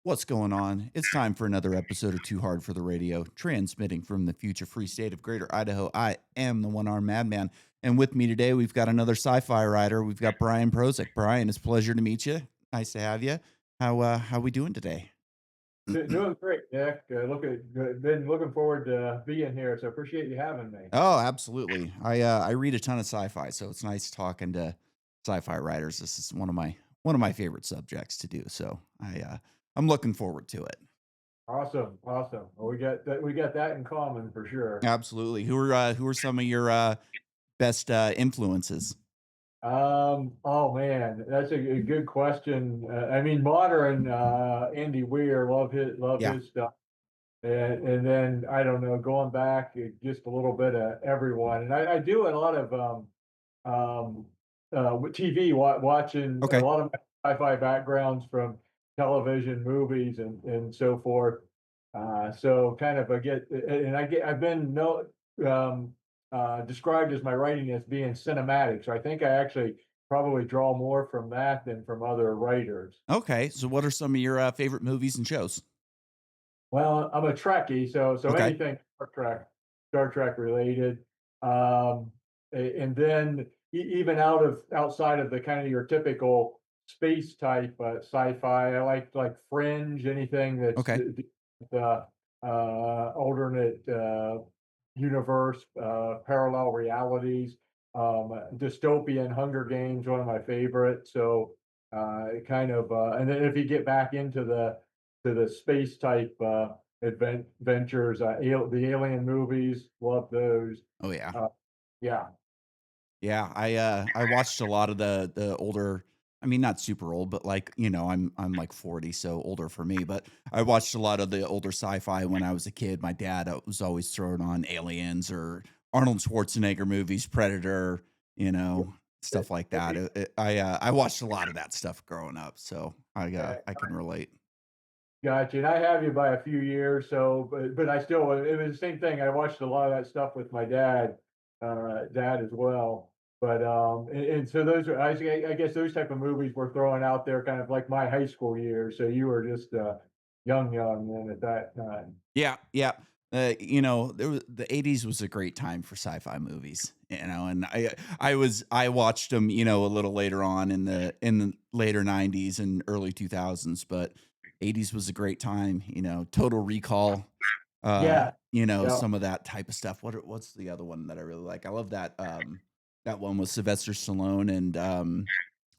What's going on? It's time for another episode of Too Hard for the Radio, transmitting from the future free state of Greater Idaho. I am the one armed madman. And with me today, we've got another sci fi writer. We've got Bryan Prosek. Bryan, it's a pleasure to meet you. Nice to have you. How we doing today? Doing great, Nick. Been looking forward to being here, so appreciate you having me. Oh, absolutely. I read a ton of sci-fi, so it's nice talking to sci-fi writers. This is one of my favorite subjects to do. So I'm looking forward to it. Awesome, awesome. Well, we got that in common for sure. Absolutely. Who are some of your best influences? Oh man, that's a good question. I mean, modern Andy Weir, love Yeah. his stuff, and then I don't know, going back just a little bit of everyone, and I do a lot of with TV, watching a Okay. lot of my sci-fi backgrounds from television, movies, and so forth. So kind of I get, and I've been described as my writing as being cinematic. So I think I actually probably draw more from that than from other writers. Okay. So what are some of your favorite movies and shows? Well, I'm a Trekkie, so Okay. anything Star Trek related, and then even outside of the kind of your typical space type sci-fi, I like Fringe, anything that's Okay. the alternate universe, parallel realities, dystopian Hunger Games, one of my favorites. So and then if you get back into the space type adventures, the Alien movies, love those. Oh yeah. Uh, yeah, Yeah. I watched a lot of the older, I mean not super old, but like, I'm like 40, so older for me, but I watched a lot of the older sci-fi when I was a kid. My dad was always throwing on Aliens or Arnold Schwarzenegger movies, Predator, you yeah, know, stuff like that. I watched a lot of that stuff growing up, so yeah. I can relate. Gotcha. And I have you by a few years, so but I still it was the same thing. I watched a lot of that stuff with my dad as well. But and so those are I guess those type of movies were throwing out there kind of like my high school years. So you were just young then at that time. Yeah, yeah. The '80s was a great time for sci-fi movies, and I watched them, a little later on in the later '90s and early 2000s, but '80s was a great time. Total Recall, Yeah. Yeah. some of that type of stuff. What's the other one that I really like? I love that one with Sylvester Stallone and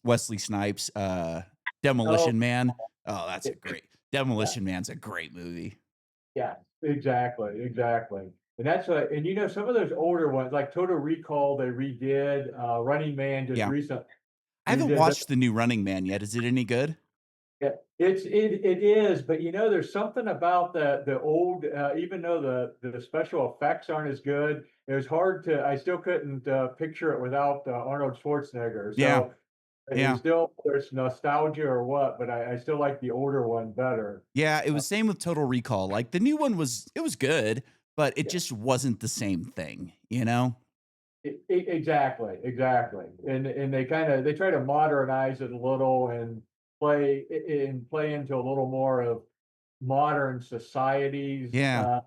Wesley Snipes, Oh, Demolition Man. Oh, that's a yeah. great Demolition Man's a great movie. Yeah, exactly, exactly. And that's and some of those older ones, like Total Recall, they redid. Running Man just Yeah. recently I haven't redid. watched the new Running Man yet. Is it any good? Yeah, it is, but there's something about the old, even though the special effects aren't as good, it was hard to. I still couldn't picture it without Arnold Schwarzenegger. Yeah, So yeah, there's nostalgia or what, but I still like the older one better. yeah, it Uh, was same with Total Recall. Like, the new one it was good, but it yeah. just wasn't the same thing, you know? Exactly, exactly, and they try to modernize it a little and play into a little more of modern societies, Yeah.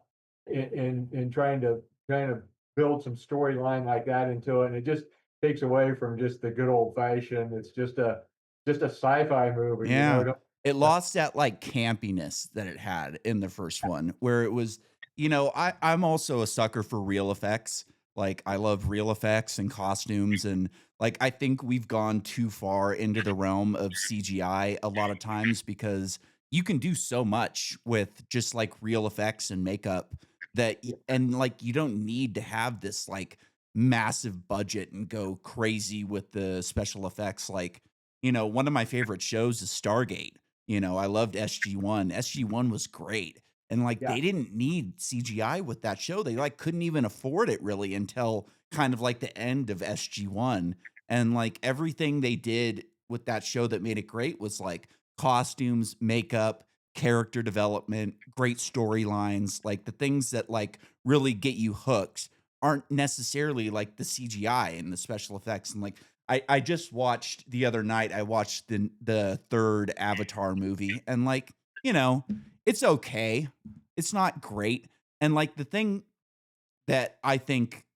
in trying to build some storyline like that into it, and it just takes away from just the good old fashioned. It's just a sci-fi movie, Yeah. Don't, It lost that, like, campiness that it had in the first one, where it was I'm also a sucker for real effects. Like, I love real effects and costumes, and, like, I think we've gone too far into the realm of CGI a lot of times because you can do so much with just, like, real effects and makeup that y yeah, and, like, you don't need to have this, like, massive budget and go crazy with the special effects, like, one of my favorite shows is Stargate. I loved SG-1. SG-1 was great, and, like, yeah, they didn't need CGI with that show. They, like, couldn't even afford it really until kind of, like, the end of SG-1, and, like, everything they did with that show that made it great was, like, costumes, makeup, character development, great storylines, like, the things that, like, really get you hooked aren't necessarily, like, the CGI and the special effects, and, like, I just watched the other night, I watched the 3rd Avatar movie, and, like, you know, it's okay. It's not great. And like the thing that I think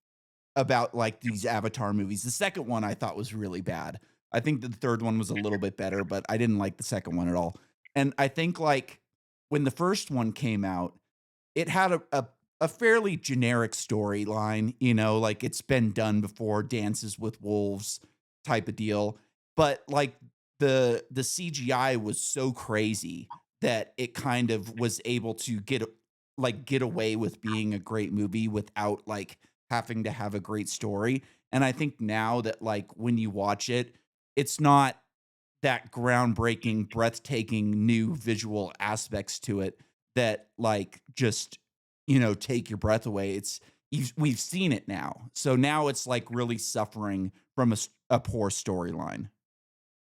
about like these Avatar movies, the second one I thought was really bad. I think the third one was a little bit better, but I didn't like the second one at all. And I think like when the first one came out, it had a fairly generic storyline, like it's been done before, Dances with Wolves type of deal. But like the CGI was so crazy that it kind of was able to get away with being a great movie without like having to have a great story. And I think now that like when you watch it, it's not that groundbreaking, breathtaking new visual aspects to it that like just, take your breath away. We've seen it now. So now it's like really suffering from a poor storyline.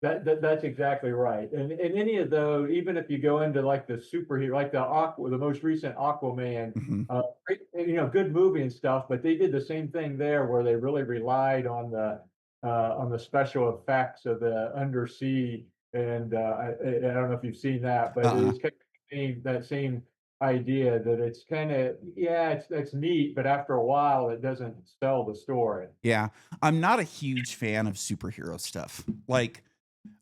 That's exactly right. And any of those, even if you go into like the superhero, like the most recent Aquaman, Mhm. great, good movie and stuff, but they did the same thing there where they really relied on the special effects of the undersea. And I don't know if you've seen that, but Uh-uh. it's kind of that same idea that it's kind of, yeah, that's neat, but after a while, it doesn't sell the story. Yeah. I'm not a huge fan of superhero stuff. Like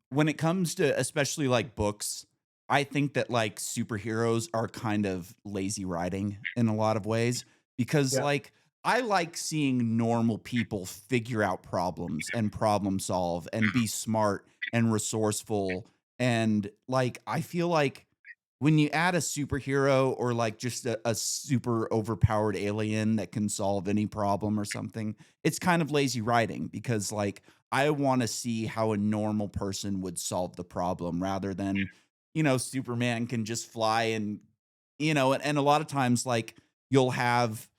when it comes to especially like books, I think that like superheroes are kind of lazy writing in a lot of ways because Yeah. like I like seeing normal people figure out problems and problem solve and be smart and resourceful. And like I feel like when you add a superhero or like just a super overpowered alien that can solve any problem or something, it's kind of lazy writing because like I want to see how a normal person would solve the problem rather than, Superman can just fly and, and a lot of times, like, you'll have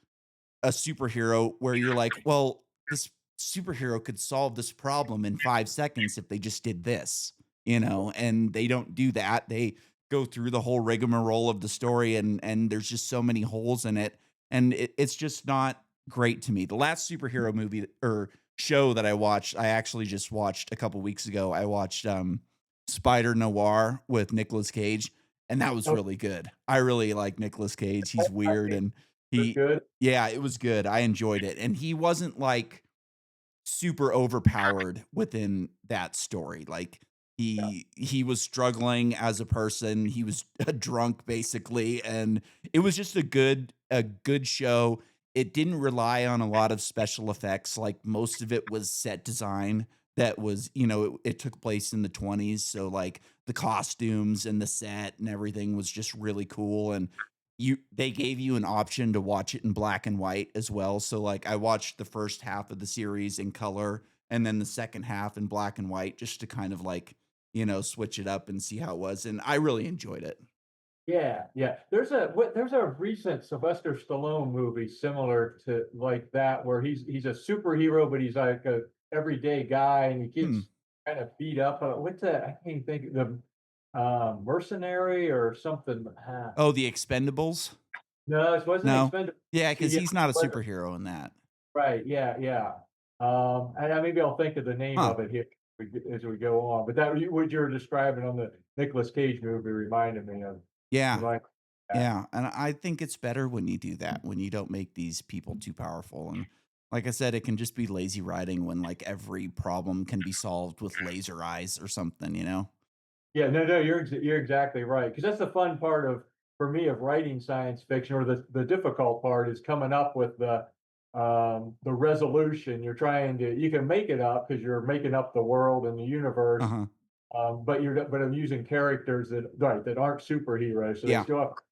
a superhero where you're like, well, this superhero could solve this problem in 5 seconds if they just did this, and they don't do that. They go through the whole rigmarole of the story and there's just so many holes in it. And it's just not great to me. The last superhero movie or show that I watched, I actually just watched a couple weeks ago. I watched Spider Noir with Nicolas Cage, and that was Oh, really good. I really like Nicolas Cage. He's I weird think and it's he good. yeah, it was good. I enjoyed it, and he wasn't, like, super overpowered within that story. Like Yeah. he was struggling as a person. He was a drunk basically, and it was just a good show. It didn't rely on a lot of special effects. Like most of it was set design that was, it took place in the 20s. So like the costumes and the set and everything was just really cool. And they gave you an option to watch it in black and white as well. So like I watched the first half of the series in color and then the second half in black and white just to kind of like, switch it up and see how it was. And I really enjoyed it. Yeah, yeah. There's a recent Sylvester Stallone movie similar to like that where he's a superhero, but he's like a everyday guy and he Hmm. gets kind of beat up. What's that? I can't think the mercenary or something. Oh, The Expendables? No, it wasn't No. expendable. Yeah, because Yeah, he's not a but superhero in that. right, yeah, yeah. And maybe I'll think of the name Huh. of it here as we go on. But that what you're describing on the Nicolas Cage movie reminded me of Yeah. remind that. Yeah. And I think it's better when you do that, when you don't make these people too powerful. And like I said, it can just be lazy writing when like every problem can be solved with laser eyes or something, you know? Yeah, no, you're exactly right. Because that's the fun part of for me of writing science fiction, or the difficult part is coming up with the resolution. You're trying to you can make it up because you're making up the world and the universe, Uh-huh. but I'm using characters that aren't superheroes, so they Yeah. still have to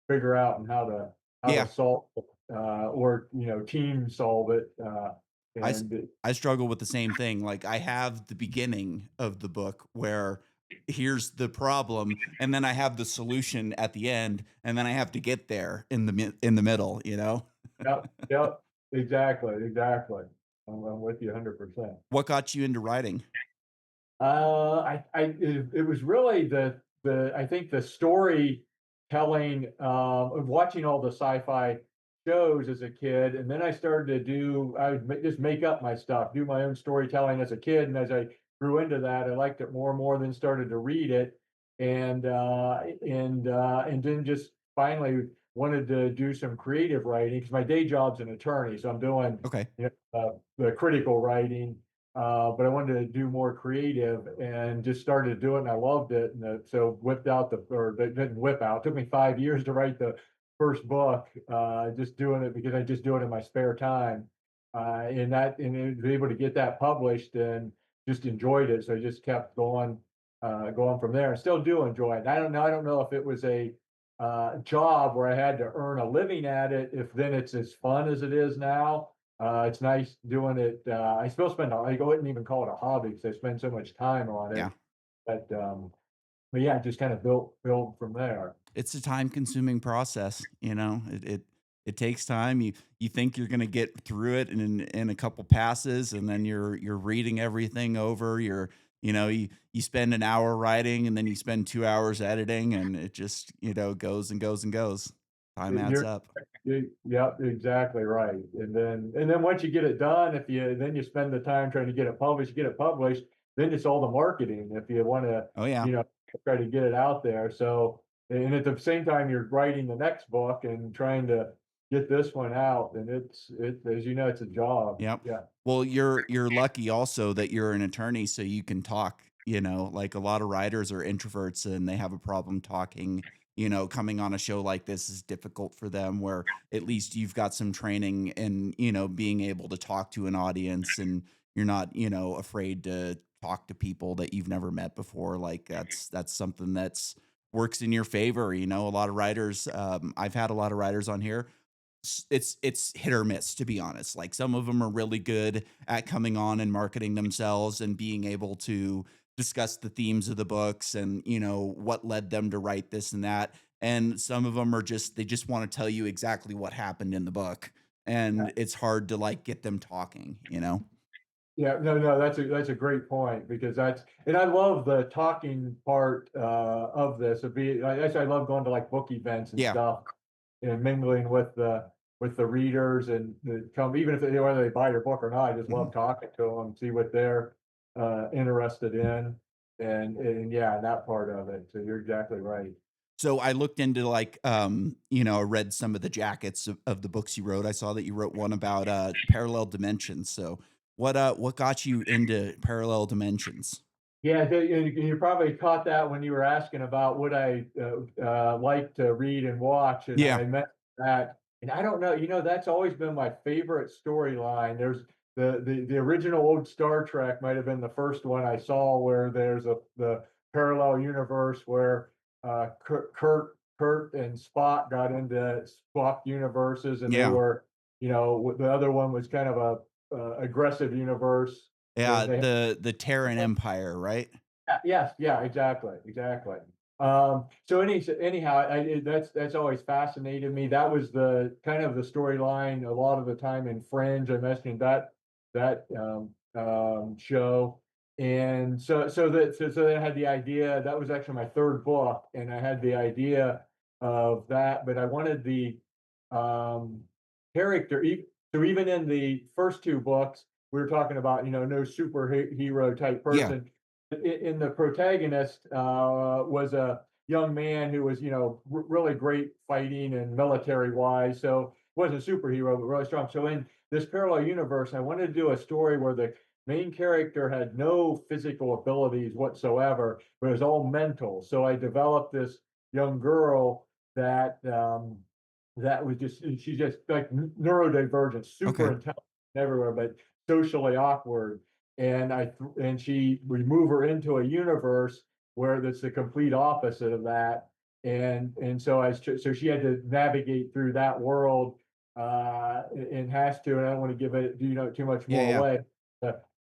figure out and how to Yeah. solve or team solve it. I s And I struggle with the same thing, like, I have the beginning of the book where here's the problem, and then I have the solution at the end, and then I have to get there in the middle, you know? yep, yep, exactly, exactly. I'm with you 100%. What got you into writing? It was really I think the storytelling of watching all the sci-fi shows as a kid, and then I started to do I would just make up my stuff, do my own storytelling as a kid, and as I grew into that, I liked it more and more. Then started to read it, and then just finally wanted to do some creative writing because my day job's an attorney, so I'm doing, Okay. the critical writing, but I wanted to do more creative and just started to do it, and I loved it, and, so whipped out the or didn't whip out. It took me 5 years to write the first book, just doing it because I just do it in my spare time, and to be able to get that published and just enjoyed it, so I just kept going from there. I still do enjoy it. I don't know if it was a job where I had to earn a living at it, if then it's as fun as it is now. It's nice doing it. I still spend, I wouldn't even call it a hobby because I spend so much time on Yeah. it. But, but yeah, just kind of build from there. It's a time-consuming process, you know? It takes time. You think you're gonna get through it in a couple passes, and then you're reading everything over. You spend an hour writing, and then you spend 2 hours editing, and it just, goes and goes and goes. Time adds You're up. yep, exactly right. And then once you get it done, if you then you spend the time trying to get it published, then it's all the marketing if you want to, Oh, yeah. you know, try to get it out there. So and at the same time you're writing the next book and trying to get this one out, and it as you know, it's a job. Yep. Yeah. Well, you're lucky also that you're an attorney so you can talk, like a lot of writers are introverts and they have a problem talking, coming on a show like this is difficult for them where at least you've got some training in, being able to talk to an audience and you're not, afraid to talk to people that you've never met before. Like that's something that's works in your favor. A lot of writers, I've had a lot of writers on here it's hit or miss, to be honest. Like some of them are really good at coming on and marketing themselves and being able to discuss the themes of the books and what led them to write this and that. And some of them are just they just want to tell you exactly what happened in the book, and it's hard to like get them talking. Yeah, no, that's a great point because that's and I love the talking part of this. Actually, I love going to like book events and Yeah. stuff and mingling with the readers and the come even if they whether they buy your book or not. I just Mhm. love talking to them, see what they're interested in, and yeah, that part of it. So you're exactly right. So I looked into like I read some of the jackets of the books you wrote. I saw that you wrote one about parallel dimensions. So what got you into parallel dimensions? Yeah, you probably caught that when you were asking about what I like to read and watch, and Yeah. I meant that. And I don't know, that's always been my favorite storyline. There's the original old Star Trek might have been the first one I saw where there's the parallel universe where Kurt and Spock got into Spock universes, and they Yeah. were, the other one was kind of a aggressive universe, Yeah, and they the Terran Empire, right? Yes, yeah, exactly, exactly. So anyhow, that's always fascinated me. That was the kind of the storyline a lot of the time in Fringe. I mentioned that show, and so then I had the idea. That was actually my third book, and I had the idea of that, but I wanted the um, character. So even in the first two books, we were talking about no superhero type Yeah. person in the protagonist was a young man who was, really great fighting and military wise. So wasn't a superhero, but really strong. So in this parallel universe, I wanted to do a story where the main character had no physical abilities whatsoever, but it was all mental. So I developed this young girl that was just she's just like neurodivergent, super Okay. intelligent everywhere, but socially awkward and we move her into a universe where that's the complete opposite of that, and so she had to navigate through that world, and has to, and I don't want to give it too much Yeah, more yeah. away.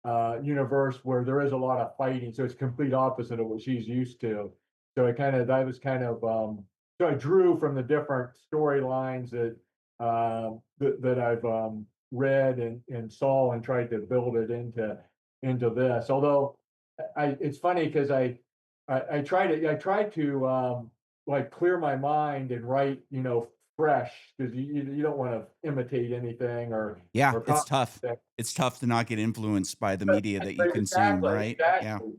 The universe where there is a lot of fighting, so it's complete opposite of what she's used to. So it kind of that was kind of so I drew from the different storylines that I've read and saw and tried to build it into this. Although it's funny because I try to like clear my mind and write fresh because you don't want to imitate anything Yeah, or it's copy tough. things. It's tough to not get influenced by the media that you consume, Exactly, right? Yeah. exactly.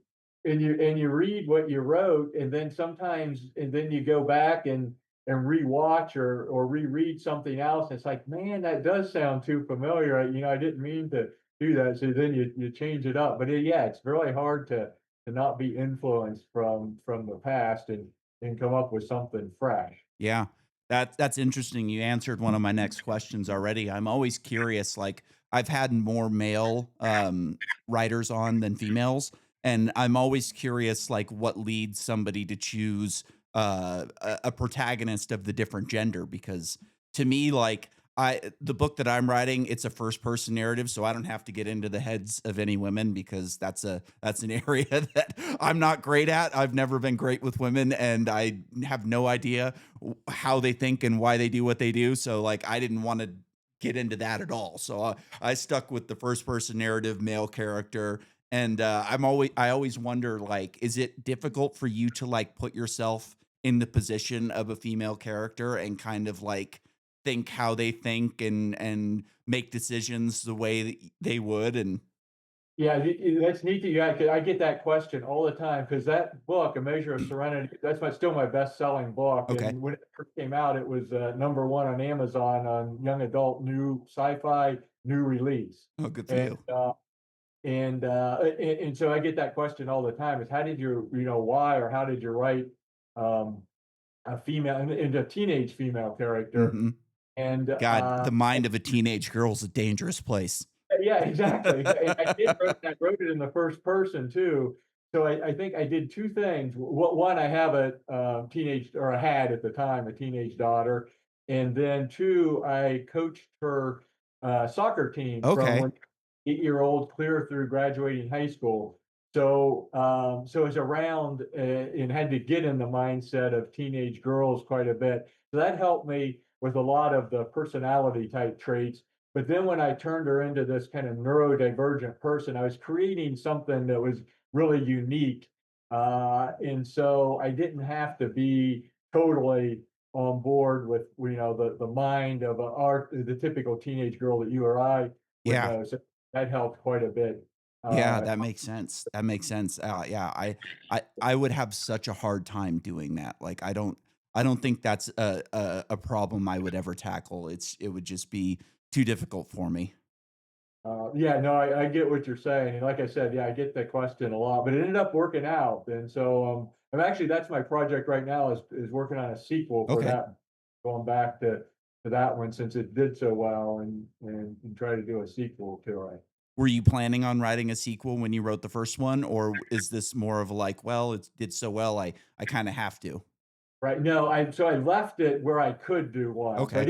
and you read what you wrote, and then you go back and rewatch or reread something else. And it's like, man, that does sound too familiar. I didn't mean to do that. So then you change it up. But yeah, it's really hard to not be influenced from the past and come up with something fresh. Yeah. That's interesting. You answered one of my next questions already. I'm always curious, like I've had more male writers on than females, and I'm always curious like what leads somebody to choose a protagonist of the different gender because to me like the book that I'm writing, it's a first person narrative, so I don't have to get into the heads of any women because that's an area that I'm not great at. I've never been great with women and I have no idea how they think and why they do what they do. So like I didn't want to get into that at all. So I stuck with the first person narrative male character. And I always wonder like, is it difficult for you to like put yourself in the position of a female character and kind of like think how they think and make decisions the way that they would? And Yeah, that's neat that 'cause I get that question all the time because that book, A Measure of Serenity, that's still my best-selling book. okay, And when it first came out, it was number one on Amazon on young adult new sci-fi new release. oh, good for And you. so I get that question all the time: is how did why or how did you write um, a female and a teenage female character? Hmm. And God, the mind of a teenage girl is a dangerous place. Yeah, exactly. And I wrote it in the first person too. So I think I did 2 things. One, I have I had at the time, a teenage daughter, and then 2, I coached her, soccer team from Okay. when 8-year-old clear through graduating high school. So it's around, and had to get in the mindset of teenage girls quite a bit. So that helped me with a lot of the personality type traits. But then when I turned her into this kind of neurodivergent person, I was creating something that was really unique. And so I didn't have to be totally on board with the mind of the typical teenage girl that you or I would Yeah. know. So that helped quite a bit. Yeah, Uh, that makes sense. That makes sense. Yeah, I would have such a hard time doing that. Like, I don't think that's a problem I would ever tackle. It would just be too difficult for me. yeah, no, I get what you're saying, and like I said, yeah, I get that question a lot, but it ended up working out, and so I'm actually that's my project right now is working on a sequel for Okay. that, going back to that one since it did so well, and try to do a sequel to it. Were you planning on writing a sequel when you wrote the first one, or is this more of a like, well, it did so well, I kind of have to? Right, no, I left it where I could do one, so Okay. I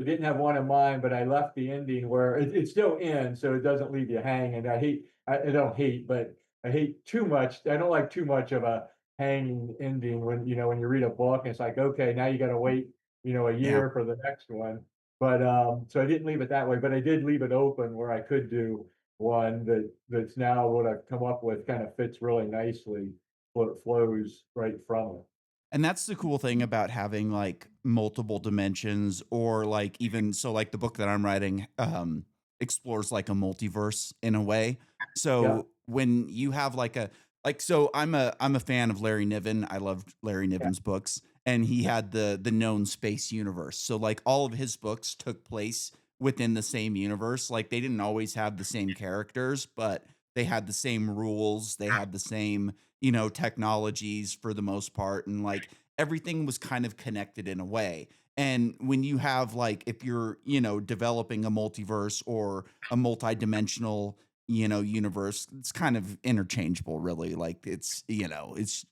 didn't have one in mind, but I left the ending where it still ends, so it doesn't leave you hanging. I don't hate, but I hate too much. I don't like too much of a hanging ending when when you read a book and it's like, okay, now you got to wait, a Yeah. year for the next one. But so I didn't leave it that way, but I did leave it open where I could do one that's now what I've come up with kind of fits really nicely, flows right from it. And that's the cool thing about having like multiple dimensions or like even so like the book that I'm writing explores like a multiverse in a way. Yeah, So when you have like a like so I'm a fan of Larry Niven. I loved Larry yeah, Niven's books and he yeah, had the known space universe. So like all of his books took place within the same universe. Like they didn't always have the same characters, but they had the same rules, they had the same technologies for the most part. And like everything was kind of connected in a way. And when you have like, if you're, developing a multiverse or a multi-dimensional, universe, it's kind of interchangeable, really. Like it's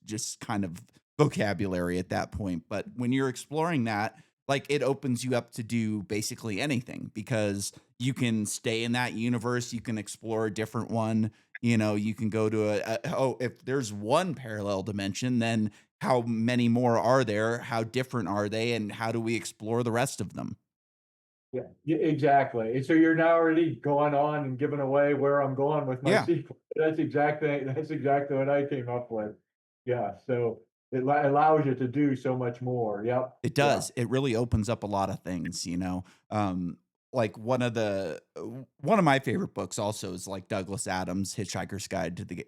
just kind of vocabulary at that point. But when you're exploring that, like it opens you up to do basically anything because you can stay in that universe, you can explore a different one, you can go to oh, if there's one parallel dimension, then how many more are there? How different are they? And how do we explore the rest of them? yeah, exactly. And so you're now already going on and giving away where I'm going with my Yeah, sequel. That's exactly what I came up with. Yeah, so allows you to do so much more. Yep. it Yeah. does. It really opens up a lot of things. Like one of my favorite books also is like Douglas Adams' Hitchhiker's Guide to the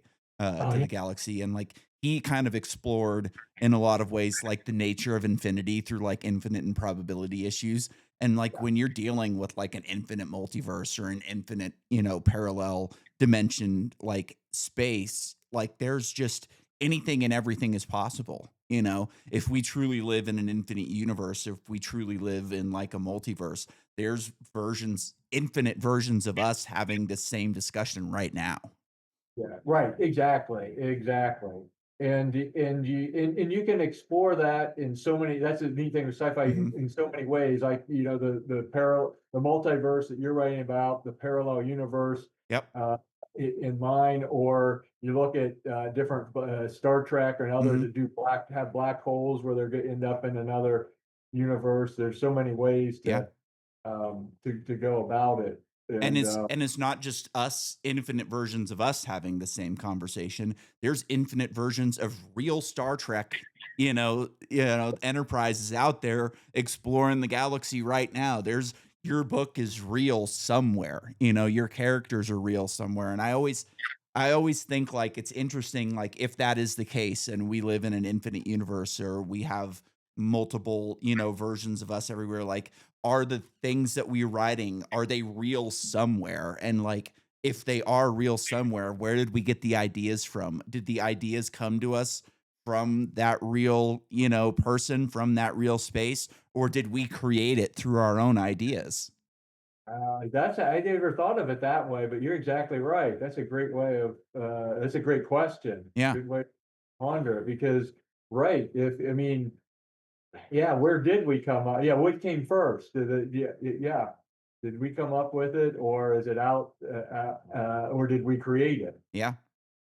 Oh, to yeah. the galaxy, and like he kind of explored in a lot of ways like the nature of infinity through like infinite and probability issues. And like when you're dealing with like an infinite multiverse or an infinite, parallel dimension like space, like there's just anything and everything is possible. If we truly live in an infinite universe, if we truly live in like a multiverse, there's infinite versions of us having the same discussion right now. Yeah, right, exactly, exactly. And you can explore that in so many, that's the neat thing with sci-fi Hmm. in so many ways, like, the multiverse that you're writing about, the parallel universe, Yep. uh, in mine, or you look at, different, Star Trek and others Hmm. that have black holes where they're gonna end up in another universe. There's so many ways Yeah. to go about it, And and, it's not just us, infinite versions of us having the same conversation. There's infinite versions of real Star Trek, enterprises out there exploring the galaxy right now. There's Your book is real somewhere. Your characters are real somewhere. And I always think like it's interesting, like if that is the case and we live in an infinite universe or we have multiple, versions of us everywhere, like are the things that we're writing, are they real somewhere? And like, if they are real somewhere, where did we get the ideas from? Did the ideas come to us from that real, person, from that real space? Or did we create it through our own ideas? I never thought of it that way, but you're exactly right. That's a great question. Yeah. Good way to ponder it because, right, if, I mean, yeah, where did we come up? Yeah, what came first? Yeah. Did we come up with it or is it or did we create it? Yeah.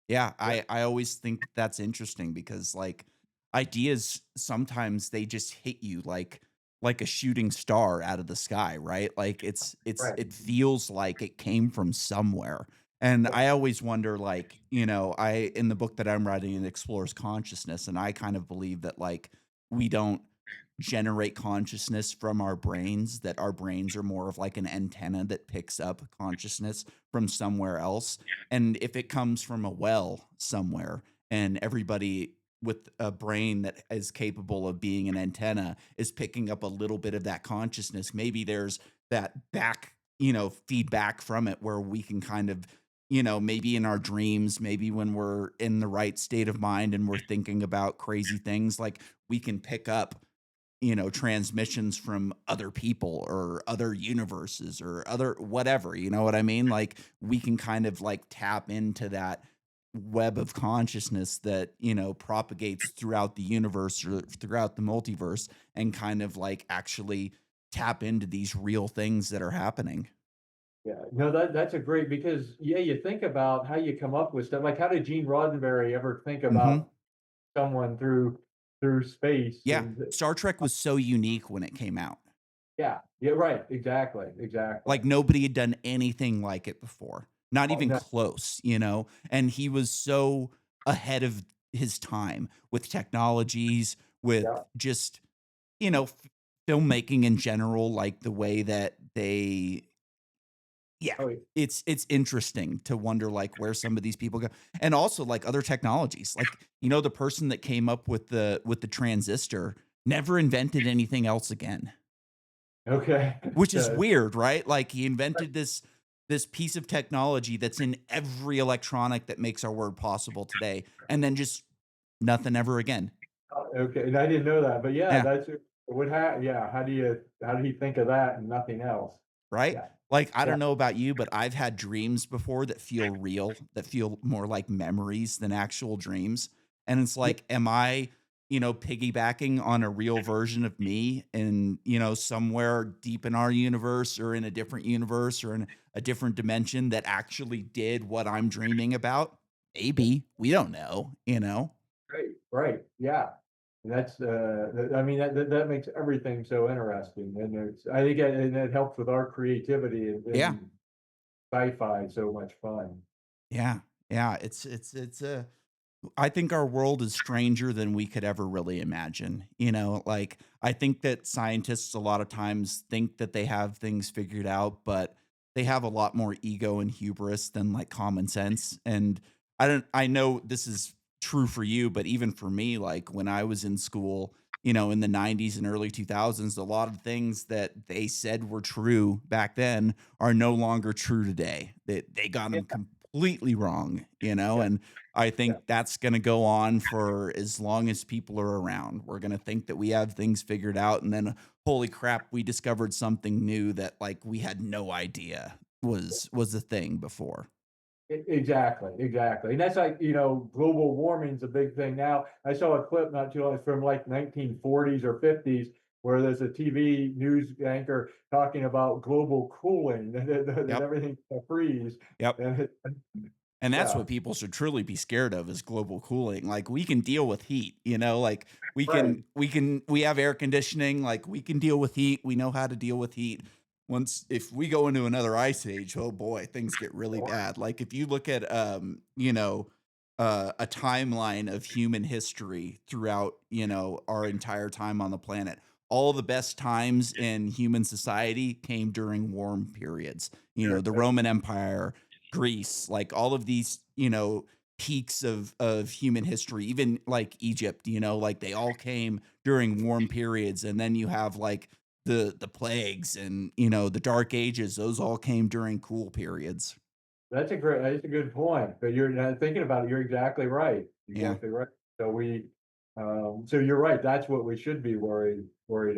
Yeah, Yeah, I always think that that's interesting because, like, ideas sometimes they just hit you like a shooting star out of the sky, right? Like, right. it feels like it came from somewhere, and Yeah, I always wonder, like, I in the book that I'm writing, it explores consciousness, and I kind of believe that, like, we don't generate consciousness from our brains, that our brains are more of like an antenna that picks up consciousness from somewhere else, and if it comes from a well somewhere and everybody with a brain that is capable of being an antenna is picking up a little bit of that consciousness, maybe there's that feedback from it where we can kind of, maybe in our dreams, maybe when we're in the right state of mind and we're thinking about crazy things, like we can pick up transmissions from other people or other universes or other whatever, you know what I mean? Like we can kind of like tap into that web of consciousness that, propagates throughout the universe or throughout the multiverse and kind of like actually tap into these real things that are happening. yeah. No, that's a great because yeah, you think about how you come up with stuff. Like how did Gene Roddenberry ever think Mhm. about someone through space Yeah, and Star Trek was so unique when it came out. yeah, yeah, right, exactly, exactly. Like, nobody had done anything like it before, not Oh, even no, close, and he was so ahead of his time with technologies, with yeah, just, f filmmaking in general, like, the way that they yeah, oh, yeah, it's interesting to wonder, like, where some of these people go and also, like, other technologies, like, the person that came up with the transistor never invented anything else again. okay. Which is The weird, right? Like, he invented this piece of technology that's in every electronic that makes our world possible today, and then just nothing ever again. okay, and I didn't know that, but yeah, Yeah, that's yeah, how do you think of that and nothing else? right? Yeah, Like, I yeah, don't know about you, but I've had dreams before that feel real, that feel more like memories than actual dreams, and it's yeah, like, am I, piggybacking on a real version of me in, somewhere deep in our universe or in a different universe or in a different dimension that actually did what I'm dreaming about? yeah, Maybe. We don't know? right, right, yeah. That's, I mean, that makes everything so interesting, and I think it helps with our creativity Yeah. and sci-fi so much fun. Yeah. Yeah. It's a I think our world is stranger than we could ever really imagine. Like I think that scientists a lot of times think that they have things figured out, but they have a lot more ego and hubris than like common sense. And I know this is true for you, but even for me, like when I was in school, in the 90s and early 2000s, a lot of things that they said were true back then are no longer true today. They got Yeah, them completely wrong, yeah, and I yeah. think that's going to go on for as long as people are around. We're going to think that we have things figured out, and then holy crap, we discovered something new that like we had no idea was a thing before. Exactly, exactly. And that's like, global warming's a big thing now. I saw a clip not too long from like 1940s or 50s where there's a TV news anchor talking about global cooling that Yep. everything's gonna freeze. Yep. And And that's yeah, what people should truly be scared of is global cooling. Like we can deal with heat, like right. we have air conditioning, like we can deal with heat. We know how to deal with heat. Once if we go into another ice age, oh boy, things get really bad. Like if you look at a timeline of human history throughout, our entire time on the planet. All the best times in human society came during warm periods. The Roman Empire, Greece, like all of these, peaks of human history, even like Egypt, like they all came during warm periods. And then you have like the plagues and the dark ages, those all came during cool periods. That's a good point, but you're not thinking about it, you're exactly right, Yeah. exactly right. So so you're right, that's what we should be worried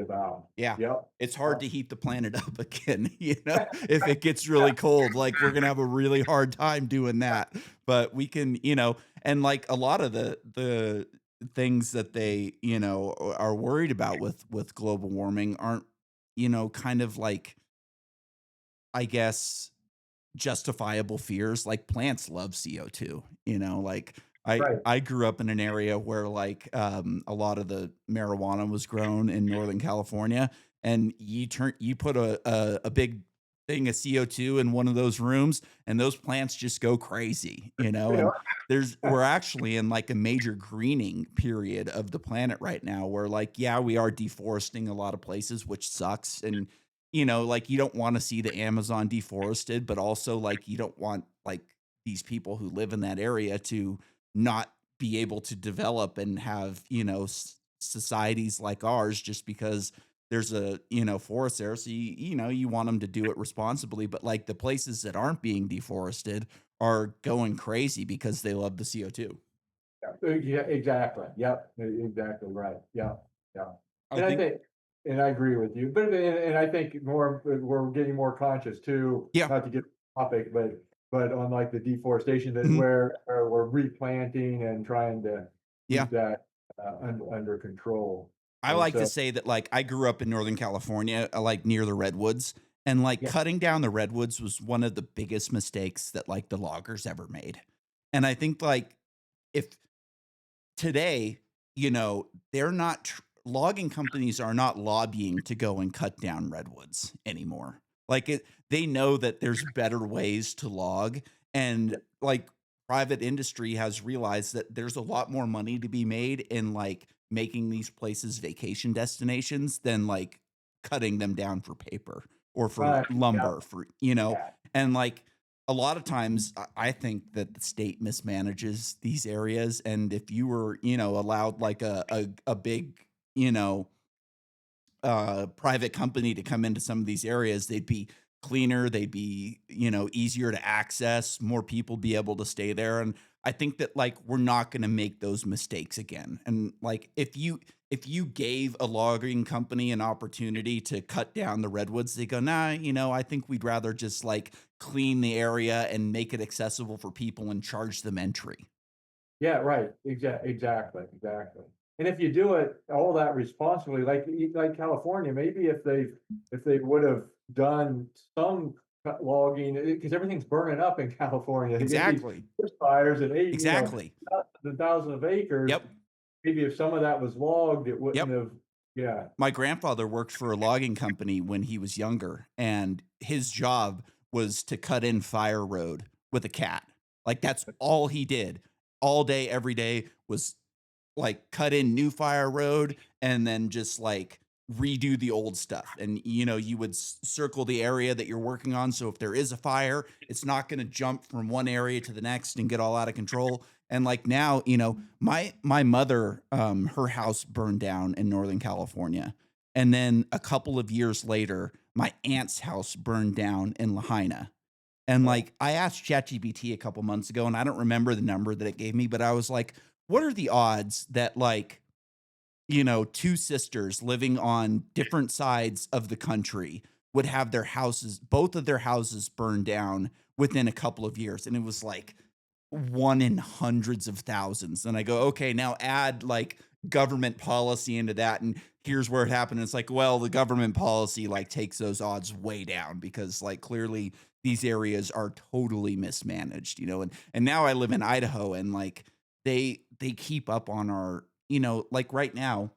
about. Yeah. Yep. It's hard Yep. to heat the planet up again, if it gets really cold, like we're gonna have a really hard time doing that. But we can, and like a lot of the things that they, are worried about with global warming aren't, kind of like, I guess, justifiable fears. Like plants love CO2, like Right. I grew up in an area where like a lot of the marijuana was grown in Northern California, and you put a big thing of CO2 in one of those rooms and those plants just go crazy, Yeah. and we're actually in like a major greening period of the planet right now where like yeah, we are deforesting a lot of places, which sucks. And like you don't want to see the Amazon deforested, but also like you don't want like these people who live in that area to not be able to develop and have, societies like ours just because there's a, forest there. So you want them to do it responsibly, but like the places that aren't being deforested are going crazy because they love the CO2. Yeah, exactly. Yep, exactly right. Yeah, yeah. I And I think think, and I agree with you, but and I think we're getting more conscious too, yeah. not to get off topic, but on like the deforestation that Mhm. where we're replanting and trying to Yeah. keep that under control. I And like to so, say that, like, I grew up in Northern California, like, near the redwoods, and, like, yeah, cutting down the redwoods was one of the biggest mistakes that, like, the loggers ever made. And I think, like, if today, they're not logging companies are not lobbying to go and cut down redwoods anymore. Like they know that there's better ways to log, and like private industry has realized that there's a lot more money to be made in like making these places vacation destinations than like cutting them down for paper or for right, yeah, lumber for, yeah, and like a lot of times I think that the state mismanages these areas. And if you were, allowed like a big, you know, private company to come into some of these areas, they'd be cleaner, they'd be, easier to access, more people be able to stay there. And I think that like we're not going to make those mistakes again. And like if you gave a logging company an opportunity to cut down the redwoods, they go, nah, I think we'd rather just like clean the area and make it accessible for people and charge them entry. yeah, right, exactly, exactly. And if you do it all that responsibly, like California, maybe if they would have done some logging, because everything's burning up in California. They get these Exactly. fires and Exactly. thousands and thousands of acres. Yep. Maybe if some of that was logged, it wouldn't Yep. have. Yeah, My grandfather worked for a logging company when he was younger, and his job was to cut in fire road with a cat. Like that's all he did all day, every day was like cut in new fire road and then just like redo the old stuff. And, you would circle the area that you're working on. So if there is a fire, it's not going to jump from one area to the next and get all out of control. And like now, my mother, her house burned down in Northern California. And then a couple of years later, my aunt's house burned down in Lahaina. And Oh, like I asked ChatGPT a couple months ago, and I don't remember the number that it gave me, but I was like, what are the odds that like, two sisters living on different sides of the country would have their houses, both of their houses burned down within a couple of years? And it was like one in hundreds of thousands. And I go, okay, now add like government policy into that. And here's where it happened. It's like, well, the government policy like takes those odds way down because like clearly these areas are totally mismanaged, and now I live in Idaho and like they keep up on our, like right now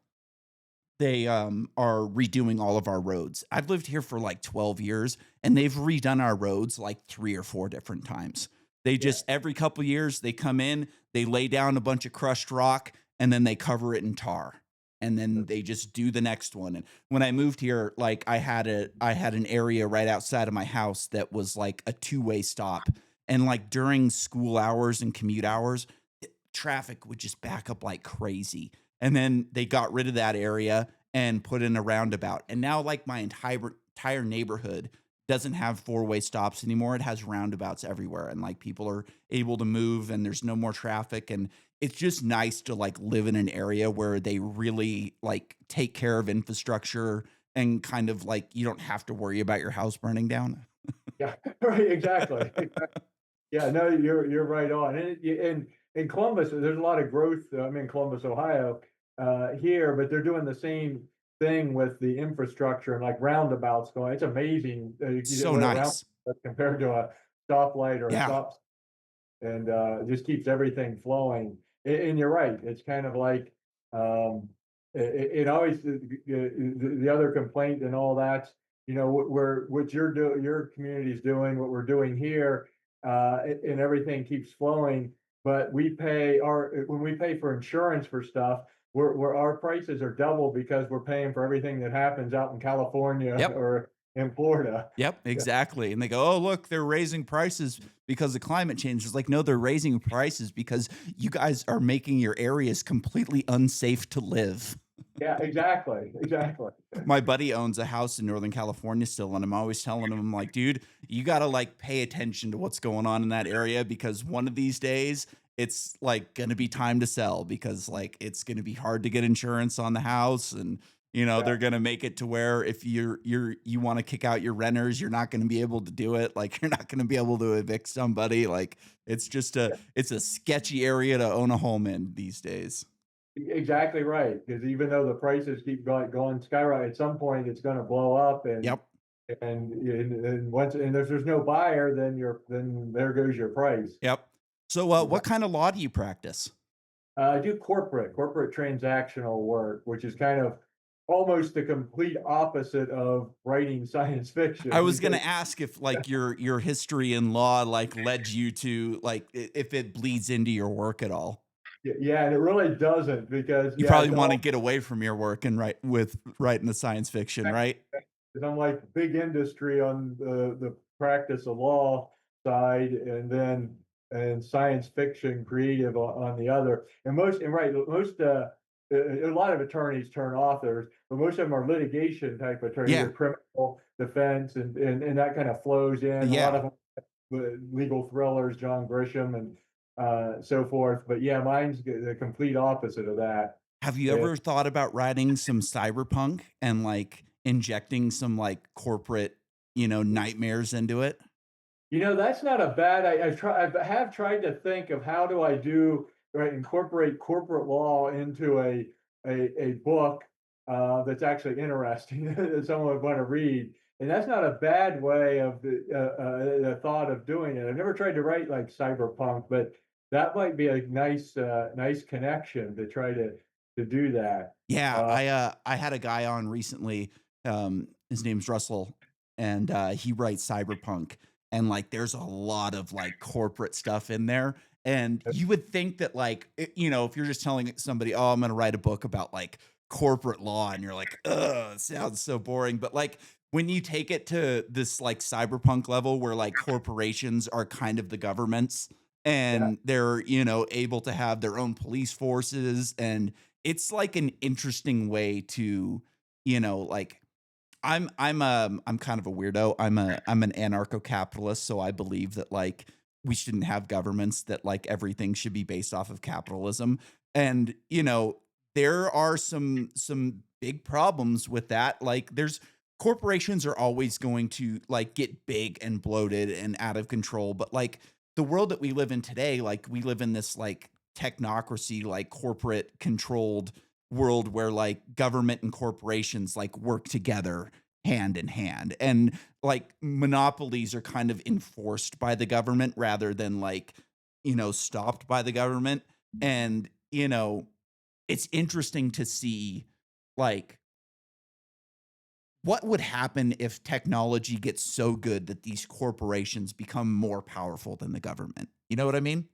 they, are redoing all of our roads. I've lived here for, like, 12 years, and they've redone our roads, like, 3 or 4 different times. They yeah. just every couple years, they come in, they lay down a bunch of crushed rock, and then they cover it in tar, and then they just do the next one. And when I moved here, like, I had an area right outside of my house that was, like, a two-way stop, and, like, during school hours and commute hours, traffic would just back up like crazy. And then they got rid of that area and put in a roundabout. And now like my entire neighborhood doesn't have four-way stops anymore. It has roundabouts everywhere and like people are able to move and there's no more traffic and it's just nice to like live in an area where they really like take care of infrastructure and kind of like you don't have to worry about your house burning down. Yeah, right, exactly. Yeah, no, you're right on. And in Columbus, there's a lot of growth. I'm in Columbus, Ohio, here, but they're doing the same thing with the infrastructure and like roundabouts going. It's amazing So what a roundabout nice. compared to a stoplight or a Yeah. stop, and it just keeps everything flowing. And you're right. It's kind of like it always the other complaint and all that. What your community's doing, what we're doing here, and everything keeps flowing. But we pay our when we pay for insurance for stuff, we're our prices are double because we're paying for everything that happens out in California Yep. or in Florida. Yep, Yeah, exactly. And they go, "Oh, look, they're raising prices because of climate change." It's like, no, they're raising prices because you guys are making your areas completely unsafe to live. yeah, exactly, exactly. My buddy owns a house in Northern California still, and I'm always telling him, I'm like, dude, you gotta like pay attention to what's going on in that area because one of these days it's like gonna be time to sell because like it's gonna be hard to get insurance on the house and Yeah. they're gonna make it to where if you want to kick out your renters, you're not gonna be able to do it. Like you're not gonna be able to evict somebody. Like it's a sketchy area to own a home in these days. Exactly right. Because even though the prices keep going skyrocket, at some point it's gonna blow up Yep. and once and if there's no buyer, then there goes your price. Yep. So what kind of law do you practice? I do corporate transactional work, which is kind of almost the complete opposite of writing science I fiction was gonna because ask if like your history in law like led you to like if it bleeds into your work at all. yeah, and it really doesn't because You yeah, probably it's want to all get away from your work and write with writing the science fiction, right? 'cause I'm like big industry on the practice of law side, and then and science fiction creative on the other. And right, most a lot of attorneys turn authors, but most of them are litigation type attorneys, Yeah. either criminal defense and that kind of flows in. A lot Yeah. of them legal thrillers, John Grisham and so forth. But yeah, mine's the complete opposite of that. Have you ever thought about writing some cyberpunk and like injecting some like corporate, nightmares into it? That's not a bad I have tried to think of how do I do right, incorporate corporate law into a book, that's actually interesting that someone would wanna read, and that's not a bad way of the thought of doing it. I've never tried to write like cyberpunk, but that might be a nice connection to try to do that. Yeah, Uh, I had a guy on recently, his name's Russell, and, he writes cyberpunk, and, like, there's a lot of, like, corporate stuff in there, and you would think that, like, if you're just telling somebody, "Oh, I'm gonna write a book about, like, corporate law and you're like, ugh, it sounds so boring. But like when you take it to this like cyberpunk level where like corporations are kind of the governments Yeah, and they're, you know, able to have their own police forces, and it's like an interesting way to, you know, like I'm kind of a weirdo. I'm an anarcho-capitalist, so I believe that like we shouldn't have governments, that like everything should be based off of capitalism. And, you know, there are some big problems with that. Like there's corporations are always going to like get big and bloated and out of control, but like the world that we live in today, like we live in this like technocracy, like corporate controlled world where like government and corporations like work together hand in hand, and like monopolies are kind of enforced by the government rather than like, you know, stopped by the government. And you know, it's interesting to see like what would happen if technology gets so good that these corporations become more powerful than the government. You know what I mean?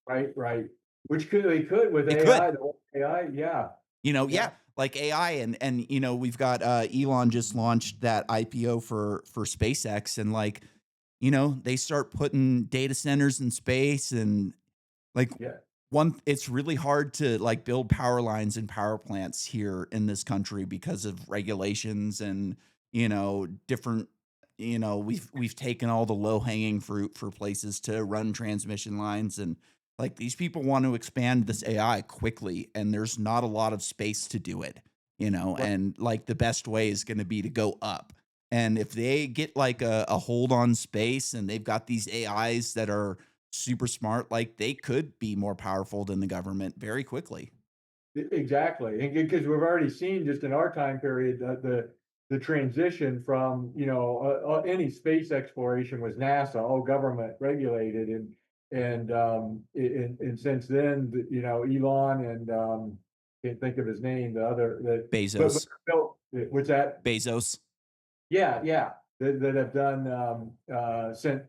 right, right. Which could they could with It could. AI, the whole AI, yeah, You know, yeah, yeah, like AI, and you know, we've got Elon just launched that IPO for SpaceX, and like, you know, they start putting data centers in space, and like yeah. one it's really hard to like build power lines and power plants here in this country because of regulations and, you know, different, you know, we've taken all the low-hanging fruit for places to run transmission lines, and like these people want to expand this AI quickly and there's not a lot of space to do it, you know, Right. and like the best way is going to be to go up. And if they get like a hold on space and they've got these AIs that are super smart, like they could be more powerful than the government very quickly. Exactly, and because we've already seen just in our time period the transition from any space exploration was NASA, all government regulated, and since then Elon and can't think of his name, the other that but Bezos. Bill, what's that? Bezos. Yeah, yeah, that have done sent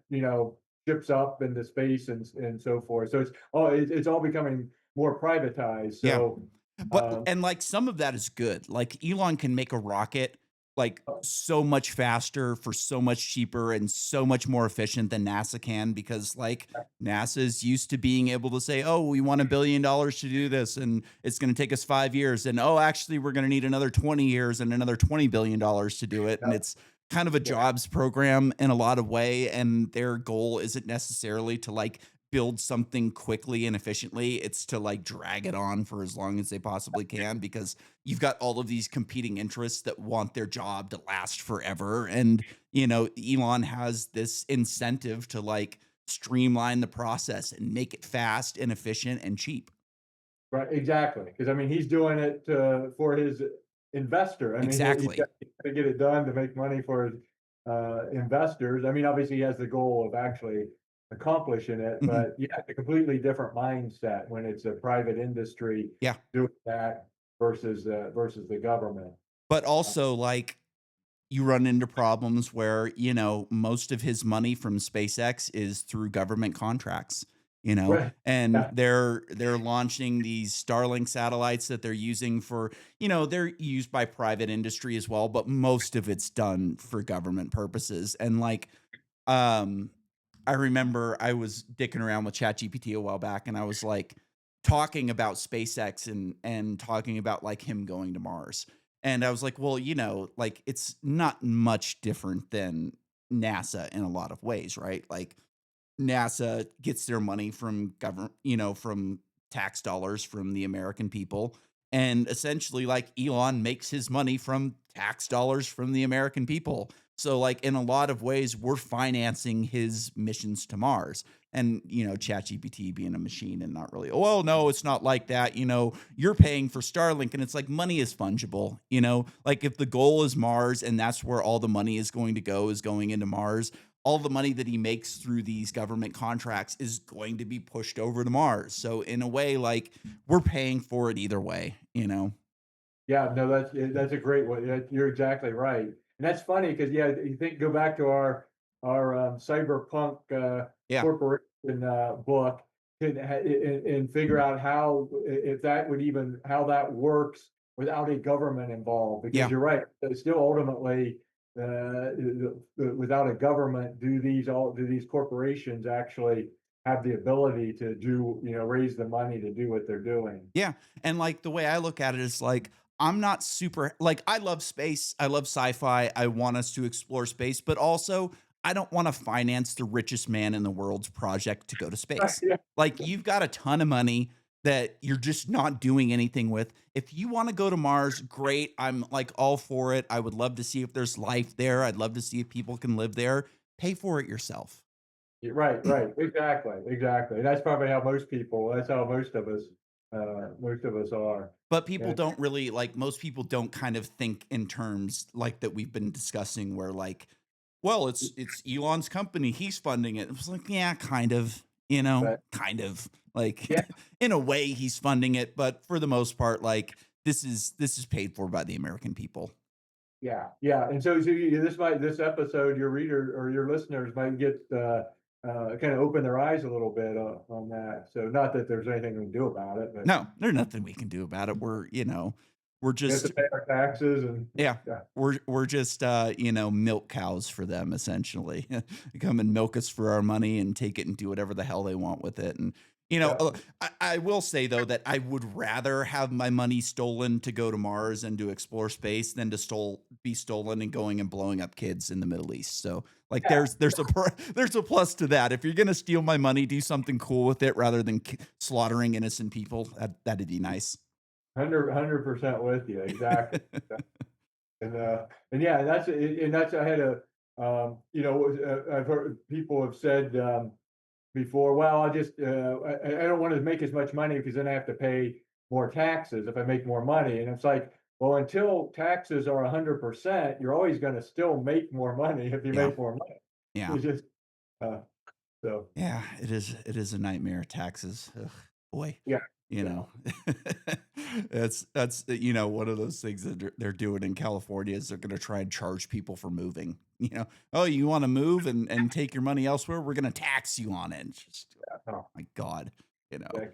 ships up into space and so forth. So it's all becoming more privatized. Yeah. So But um, and like some of that is good. Like Elon can make a rocket like so much faster for so much cheaper and so much more efficient than NASA can, because like NASA's used to being able to say, "Oh, we want $1 billion to do this and it's going to take us 5 years." And, "Oh, actually we're going to need another 20 years and another $20 billion to do it." And it's kind of a yeah, jobs program in a lot of way, and their goal isn't necessarily to like build something quickly and efficiently. It's to like drag it on for as long as they possibly can, because you've got all of these competing interests that want their job to last forever. And, you know, Elon has this incentive to like streamline the process and make it fast and efficient and cheap. right, exactly. Because I mean, he's doing it for his investor. I mean, Exactly. he's got to get it done to make money for his investors. I mean, obviously, he has the goal of actually accomplishing it, Mhm. but yeah, it's a completely different mindset when it's a private industry Yeah. doing that versus the government. But Uh, also, like, you run into problems where, you know, most of his money from SpaceX is through government contracts, you know, right. and Yeah. they're launching these Starlink satellites that they're using for, you know, they're used by private industry as well, but most of it's done for government purposes. And like, um, I remember I was dicking around with ChatGPT a while back, and I was like talking about SpaceX and talking about like him going to Mars. And I was like, well, you know, like it's not much different than NASA in a lot of ways, right? Like NASA gets their money from government, you know, from tax dollars from the American people. And essentially, like Elon makes his money from tax dollars from the American people. So, like, in a lot of ways, we're financing his missions to Mars. And, you know, ChatGPT being a machine and not really, well, no, it's not like that. You know, you're paying for Starlink, and it's like money is fungible. You know, like if the goal is Mars and that's where all the money is going to go, is going into Mars, all the money that he makes through these government contracts is going to be pushed over to Mars. So in a way, like we're paying for it either way, you know? Yeah, no, that's a great one. Yeah, you're exactly right, and that's funny because yeah, you think go back to our cyberpunk Yeah. corporation book and figure out how if that would even how that works without a government involved, because Yeah. you're right, it's still ultimately, without a government, do these corporations actually have the ability to do, raise the money to do what they're doing? Yeah, and, like, the way I look at it is, like, I'm not super like, I love space, I love sci-fi, I want us to explore space, but also, I don't wanna finance the richest man in the world's project to go to Right, space. yeah. Like, you've got a ton of money that you're just not doing anything with. If you wanna go to Mars, great, I'm, like, all for it, I would love to see if there's life there, I'd love to see if people can live there. Pay for it yourself. Right, right, exactly, exactly, and that's probably how that's how most of us are, But people and don't really like most people don't kind of think in terms like that we've been discussing where like, well, it's Elon's company, he's funding it. It was like, yeah, kind of, but kind of like yeah. in a way he's funding it, but for the most part, like this is paid for by the American people. Yeah, yeah, and this episode, your reader or your listeners might get, kinda open their eyes a little bit on that, so not that there's anything we can do about it, but No, there's nothing we can do about it. We're we have to just pay our taxes and yeah. yeah, We're just milk cows for them essentially. They come and milk us for our money and take it and do whatever the hell they want with it. And yeah, I will say though that I would rather have my money stolen to go to Mars and to explore space than to be stolen and going and blowing up kids in the Middle East. So like yeah, there's a plus to that. If you're gonna steal my money, do something cool with it rather than slaughtering innocent people. That'd be nice. 100% with you, exactly. And yeah, that's I had a, I've heard people have said, before, "Well, I don't wanna make as much money because then I have to pay more taxes if I make more money," and it's like, well, until taxes are 100%, you're always gonna still make more money if you Yeah. make more money. Yeah. It's just, uh, so Yeah, it is a nightmare, taxes. Ugh, boy, yeah, you yeah. know. That's one of those things that they're doing in California is they're gonna try and charge people for moving. "Oh, you wanna move and take your money elsewhere? We're gonna tax you on it." It's just, oh Oh, my god, you know? yeah.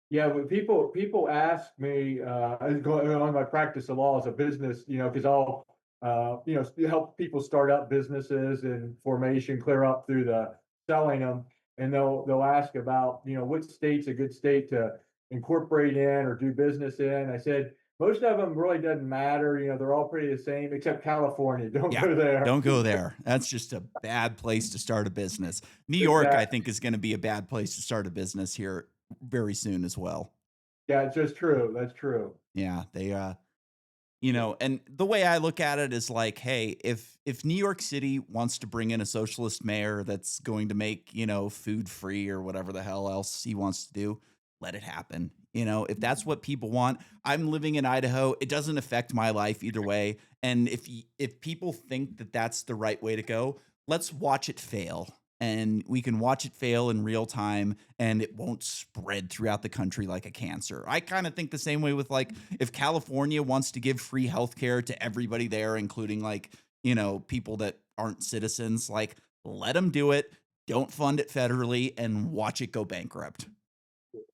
Yeah, when people ask me, going on my practice of law as a business, because I'll, help people start up businesses and formation clear up through the selling them, and they'll ask about, which state's a good state to incorporate in or do business in. I said most of them really doesn't matter. They're all pretty the same except California. Don't Yeah, go there. don't go there. That's just a bad place to start a business. New York, I Exactly. think, is gonna be a bad place to start a business here very soon as well. Yeah, it's just true. That's true. Yeah, and the way I look at it is like, hey, if New York City wants to bring in a socialist mayor that's going to make, food free or whatever the hell else he wants to do, let it happen. If that's what people want, I'm living in Idaho. It doesn't affect my life either way. And if people think that that's the right way to go, let's watch it fail. And we can watch it fail in real time and it won't spread throughout the country like a cancer. I kind of think the same way with like if California wants to give free healthcare to everybody there, including like, people that aren't citizens, like let them do it. Don't fund it federally and watch it go bankrupt.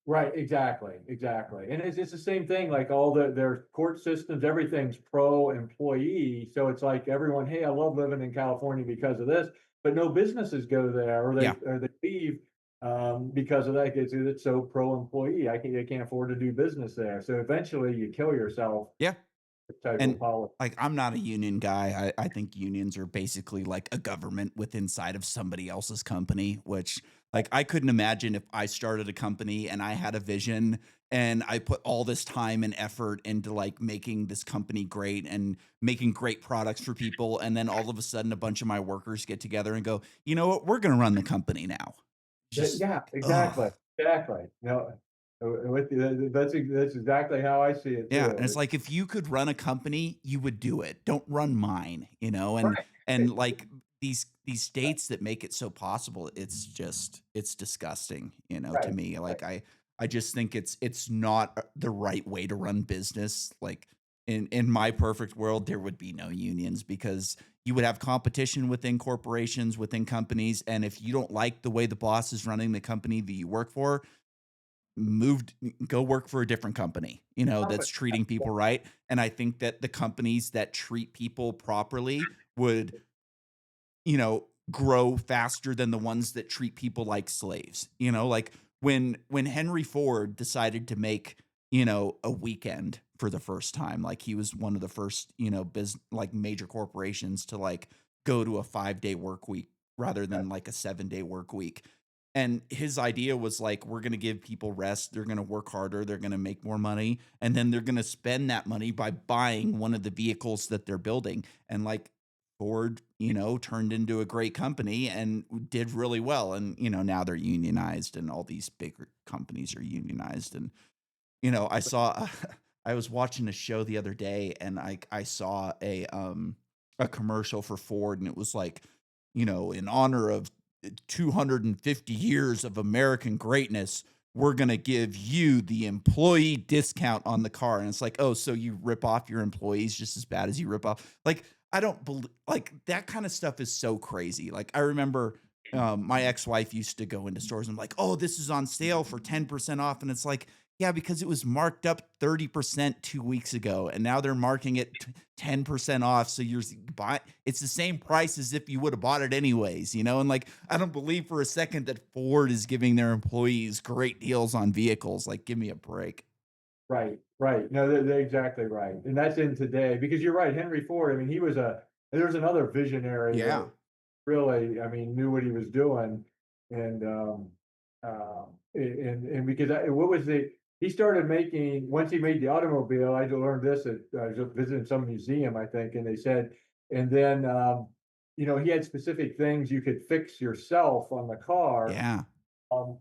Right, exactly, exactly, and it's the same thing, like, all their court systems, everything's pro-employee, so it's like everyone, "Hey, I love living in California because of this," but no businesses go there, Yeah. or they leave, because of that, 'cause it's so pro-employee, I can't afford to do business there, so eventually you kill yourself Yeah. type of And policy. like I'm not a union guy. I think unions are basically like a government with inside of somebody else's company, which like I couldn't imagine if I started a company and I had a vision and I put all this time and effort into like making this company great and making great products for people. And then all of a sudden a bunch of my workers get together and go, you know what, we're gonna run the company now. Just Yeah, oh. exactly, exactly, no, with you, that's exactly how I see it Yeah, and too. it's like if you could run a company, you would do it. Don't run mine. And Right, and like these states that make it so possible, it's disgusting, to right, me. right. Like I just think it's not the right way to run business. Like in my perfect world, there would be no unions because you would have competition within corporations, within companies, and if you don't like the way the boss is running the company that you work for, moved go work for a different company, that's Company. treating people right. And I think that the companies that treat people properly would, grow faster than the ones that treat people like slaves. Like when Henry Ford decided to make, a weekend for the first time, like he was one of the first, like major corporations to like go to a 5-day work week rather than like a 7-day work week. And his idea was like, we're going to give people rest. They're going to work harder. They're going to make more money. And then they're going to spend that money by buying one of the vehicles that they're building. And like Ford, turned into a great company and did really well. And, now they're unionized and all these bigger companies are unionized. And, I saw, I was watching a show the other day and I saw a commercial for Ford and it was like, in honor of 250 years of American greatness, we're going to give you the employee discount on the car. And it's like, oh, so you rip off your employees just as bad as you rip off. Like, I don't believe, like, that kind of stuff is so crazy. Like, I remember my ex wife used to go into stores and like, oh, this is on sale for 10% off. And it's like, yeah, because it was marked up 30% 2 weeks ago, and now they're marking it 10% off. So buy it's the same price as if you would have bought it anyways, And like, I don't believe for a second that Ford is giving their employees great deals on vehicles. Like, give me a break. Right, right. No, they're exactly right, and that's in today because you're right, Henry Ford, I mean, he was a there's another visionary Yeah. that really, I mean, knew what he was doing, and, and because what was the he started making once he made the automobile, I learned this at I was visiting some museum, I think, and they said and then, he had specific things you could fix yourself on the car, Yeah.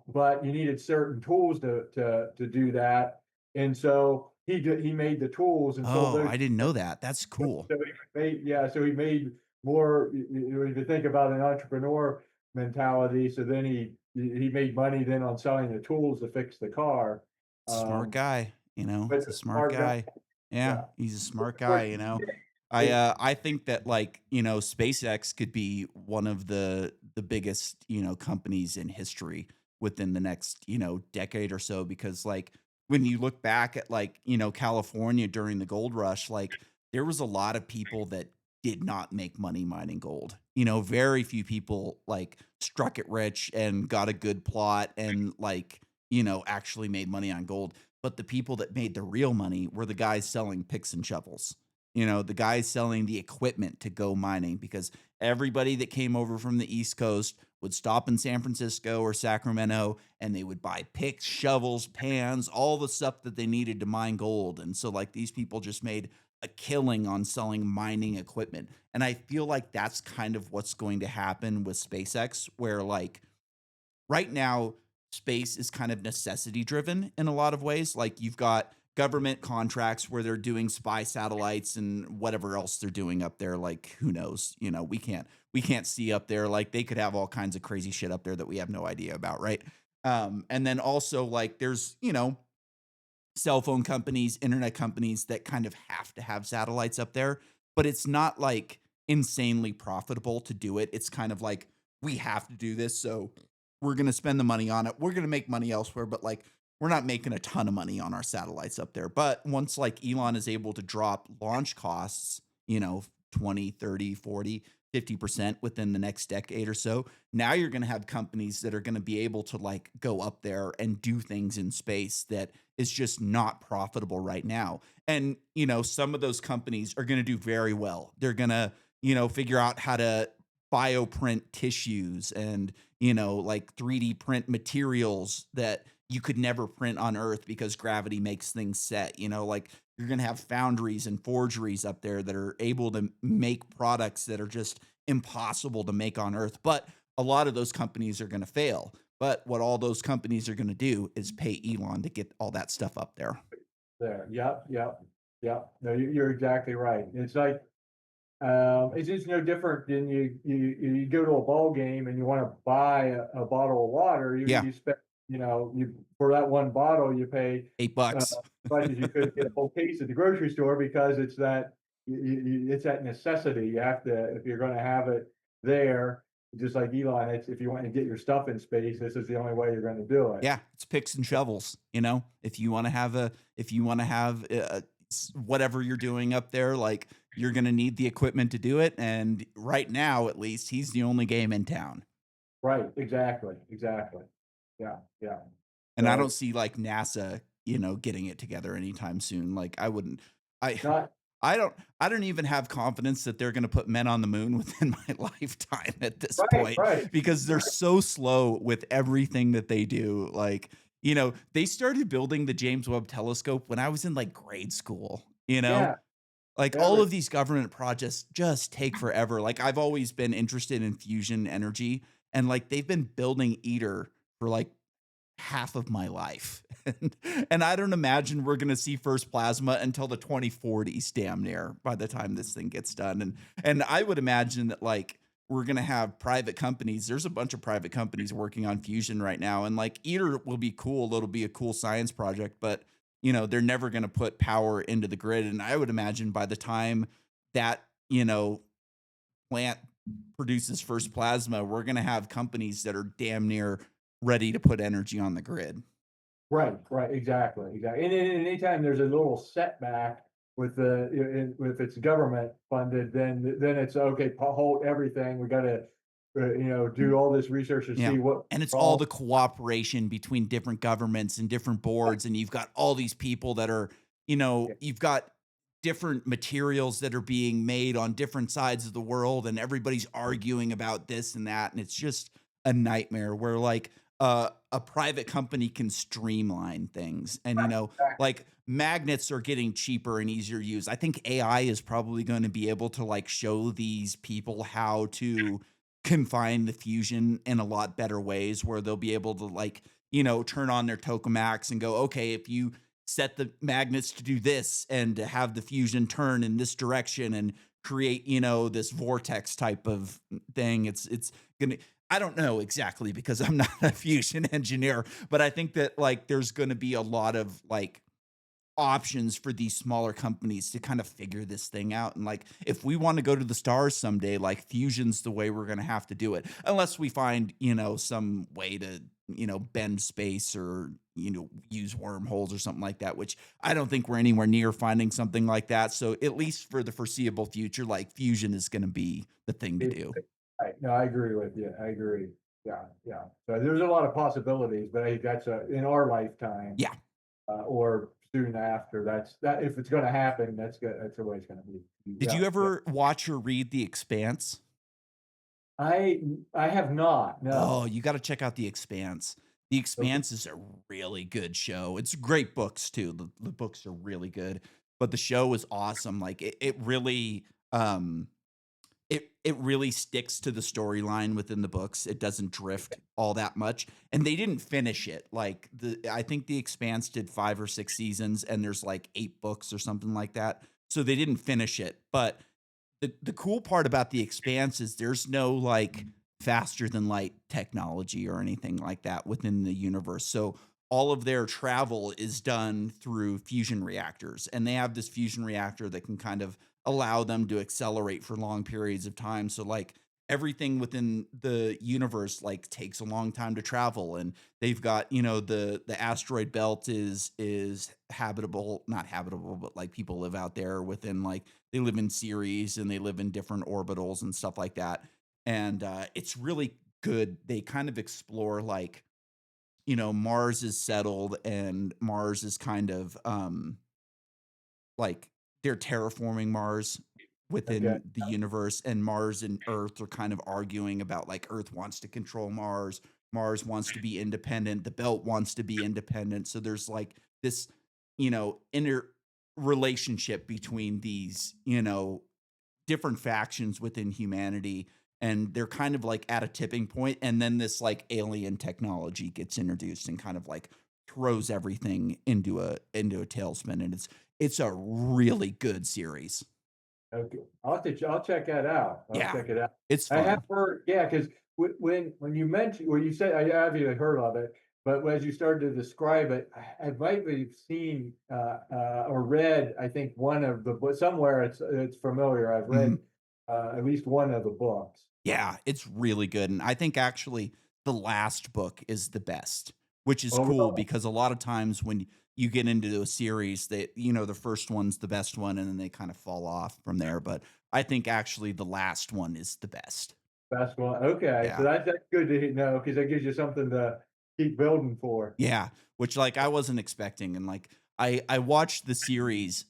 but you needed certain tools to do that, and so he made the tools and sold Oh, those. I didn't know that. That's cool. So he made yeah, so he made more. If you think about an entrepreneur mentality, so then he made money then on selling the tools to fix the car. Smart Um, guy, but he's a the smart smart guy, guy. Yeah, yeah. he's a smart Of course, guy. it, I think that like, SpaceX could be one of the biggest, companies in history within the next, decade or so because like when you look back at like, California during the gold rush, like there was a lot of people that did not make money mining gold. Very few people like struck it rich and got a good plot and like actually made money on gold. But the people that made the real money were the guys selling picks and shovels. The guys selling the equipment to go mining because everybody that came over from the East Coast would stop in San Francisco or Sacramento and they would buy picks, shovels, pans, all the stuff that they needed to mine gold. And so, like, these people just made a killing on selling mining equipment. And I feel like that's kind of what's going to happen with SpaceX, where, like, right now space is kind of necessity driven in a lot of ways. Like you've got government contracts where they're doing spy satellites and whatever else they're doing up there. Like who knows? We can't see up there. Like they could have all kinds of crazy shit up there that we have no idea about, right? And then also like there's cell phone companies, internet companies that kind of have to have satellites up there, but it's not like insanely profitable to do it. It's kind of like we have to do this, so we're going to spend the money on it. We're going to make money elsewhere, but like we're not making a ton of money on our satellites up there. But once like Elon is able to drop launch costs, 20, 30, 40, 50% within the next decade or so, now you're going to have companies that are going to be able to like go up there and do things in space that is just not profitable right now. And, some of those companies are going to do very well. They're going to, figure out how to bioprint tissues and, like 3D print materials that you could never print on Earth because gravity makes things set. Like you're going to have foundries and forgeries up there that are able to make products that are just impossible to make on Earth. But a lot of those companies are going to fail. But what all those companies are going to do is pay Elon to get all that stuff up there. there. Yep, yep, yep. No, you're exactly right. It's like it's just no different than you go to a ball game and you want to buy a bottle of water. Yeah, You spend you for that one bottle you pay as $8. much as you could get a whole case at the grocery store because it's that it's that necessity. You have to if you're going to have it there. just like Elon, it's if you want to get your stuff in space, this is the only way you're going to do it. Yeah, it's picks and shovels, you know? If you wanna have, whatever you're doing up there, like, you're gonna need the equipment to do it, and right now, at least, he's the only game in town. Right, exactly, exactly. Yeah, yeah. And I don't So see, like, NASA, getting it together anytime soon. Like, I wouldn't I not I don't even have confidence that they're gonna put men on the moon within my lifetime at this right, point right, because they're right. so slow with everything that they do. Like, they started building the James Webb Telescope when I was in, like, grade school, you know? Yeah, Like, all very of these government projects just take forever. Like, I've always been interested in fusion energy, and, like, they've been building ITER for, like, half of my life. And I don't imagine we're gonna see first plasma until the 2040s damn near by the time this thing gets done. And I would imagine that like we're gonna have private companies. There's a bunch of private companies working on fusion right now. And like ITER will be cool. It'll be a cool science project, but they're never gonna put power into the grid. And I would imagine by the time that, plant produces first plasma, we're gonna have companies that are damn near ready to put energy on the grid. right, right, exactly, exactly. And anytime there's a little setback with the if it's government funded, then it's okay. Hold everything. We got to do all this research to Yeah. see what And it's all wrong. the cooperation between different governments and different boards, and you've got all these people that are, Yeah, you've got different materials that are being made on different sides of the world, and everybody's arguing about this and that, and it's just a nightmare where like a private company can streamline things, and like magnets are getting cheaper and easier to use. I think AI is probably going to be able to like show these people how to confine the fusion in a lot better ways where they'll be able to like, turn on their tokamaks and go, okay, if you set the magnets to do this and to have the fusion turn in this direction and create, this vortex type of thing, it's gonna I don't know exactly because I'm not a fusion engineer, but I think that like there's gonna be a lot of like options for these smaller companies to kind of figure this thing out. And like, if we want to go to the stars someday, like fusion's the way we're going to have to do it, unless we find, some way to, bend space or, use wormholes or something like that, which I don't think we're anywhere near finding something like that. So at least for the foreseeable future, like fusion is going to be the thing to it- do. right. No, I agree with you. I agree. Yeah, yeah. So there's a lot of possibilities, but I think that's in our lifetime Yeah. or soon after. That if it's going to happen, that's good. That's the way it's going to be. Did Yeah, you yeah. ever watch or read The Expanse? I I have not. Oh, No. you gotta check out The Expanse. The Okay. Expanse is a really good show. It's great books too. The books are really good, but the show is awesome. Like it really it really sticks to the storyline within the books. It doesn't drift all that much. And they didn't finish it. Like I think The Expanse did 5 or 6 seasons and there's like 8 books or something like that. So they didn't finish it, but the cool part about The Expanse is there's no, like, faster than light technology or anything like that within the universe, so all of their travel is done through fusion reactors, and they have this fusion reactor that can kind of allow them to accelerate for long periods of time, so, like, everything within the universe, like, takes a long time to travel, and they've got, the asteroid belt is habitable not habitable, but, like, people live out there within, like, they live in series and they live in different orbitals and stuff like that. And it's really good. They kind of explore like, Mars is settled and Mars is kind of like they're terraforming Mars Okay. within the universe, and Mars and Earth are kind of arguing about like Earth wants to control Mars, Mars wants to be independent, the belt wants to be independent. So there's like this, inner relationship between these, different factions within humanity, and they're kind of like at a tipping point, and then this like alien technology gets introduced and kind of like throws everything into a tailspin, and it's a really good series. Okay. I'll check that out. I'll Yeah, check it out. it's I have fun. heard, yeah, because when you mentioned, when you said, I haven't even heard of it, but as you started to describe it, I might have seen or read, I think one of the books somewhere. It's familiar. I've read Mhm. at least one of the books. Yeah, it's really good, and I think actually the last book is the best, which is Oh, cool really? because a lot of times when you get into a series that, the first one's the best one and then they kind of fall off from there, but I think actually the last one is the best. Best one. Okay, so Yeah. that's good to know because that gives you something to keep building for. Yeah, which, like, I wasn't expecting, and, like, I watched the series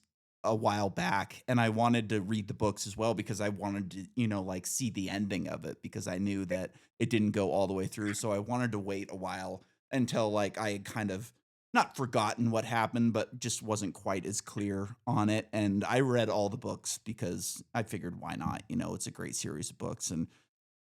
a while back, and I wanted to read the books as well because I wanted to, like, see the ending of it because I knew that it didn't go all the way through, so I wanted to wait a while until, like, I had kind of not forgotten what happened, but just wasn't quite as clear on it, and I read all the books because I figured why not, it's a great series of books, and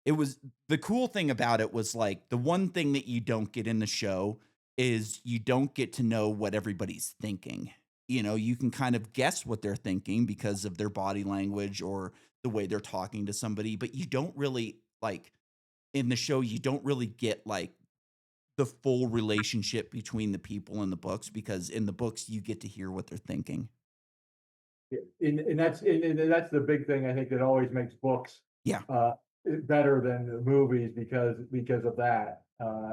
it was the cool thing about it was, like, the one thing that you don't get in the show is you don't get to know what everybody's thinking. You can kind of guess what they're thinking because of their body language or the way they're talking to somebody, but you don't really like, in the show, you don't really get, like, the full relationship between the people in the books because in the books, you get to hear what they're thinking. Yeah, and that's the big thing I think that always makes books, Yeah. uh, better than the movies because of that,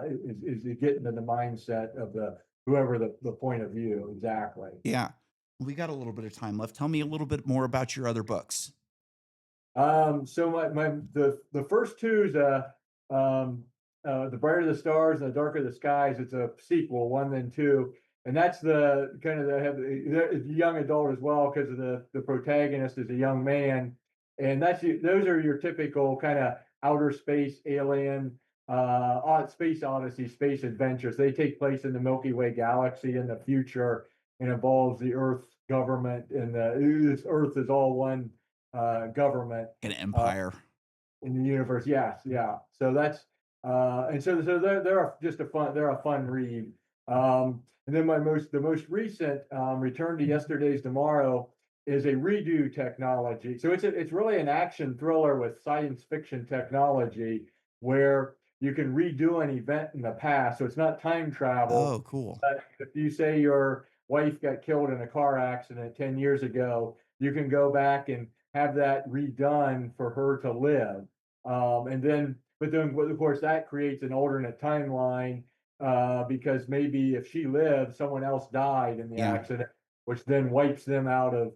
is you get into the mindset of the whoever the point of view, exactly. Yeah. We got a little bit of time left. Tell me a little bit more about your other books. So the first two is um, the brighter the stars and the darker the skies. It's a sequel, one and two, and that's the kind of it's a young adult as well because of the protagonist is a young man, and those are your typical kind of outer space alien, space odyssey, space adventures. They take place in the Milky Way galaxy in the future and involves the Earth government, and this Earth is all one government An uh, empire. in the universe. Yes, yeah. So that's and so they're a fun read. And then the most recent Return to Yesterday's Tomorrow is a redo technology. So it's really an action thriller with science fiction technology where you can redo an event in the past. So it's not time travel. Oh, cool. But if you say your wife got killed in a car accident 10 years ago, you can go back and have that redone for her to live. But then, of course, that creates an alternate timeline because maybe if she lived, someone else died in the Yeah. accident, which then wipes them out of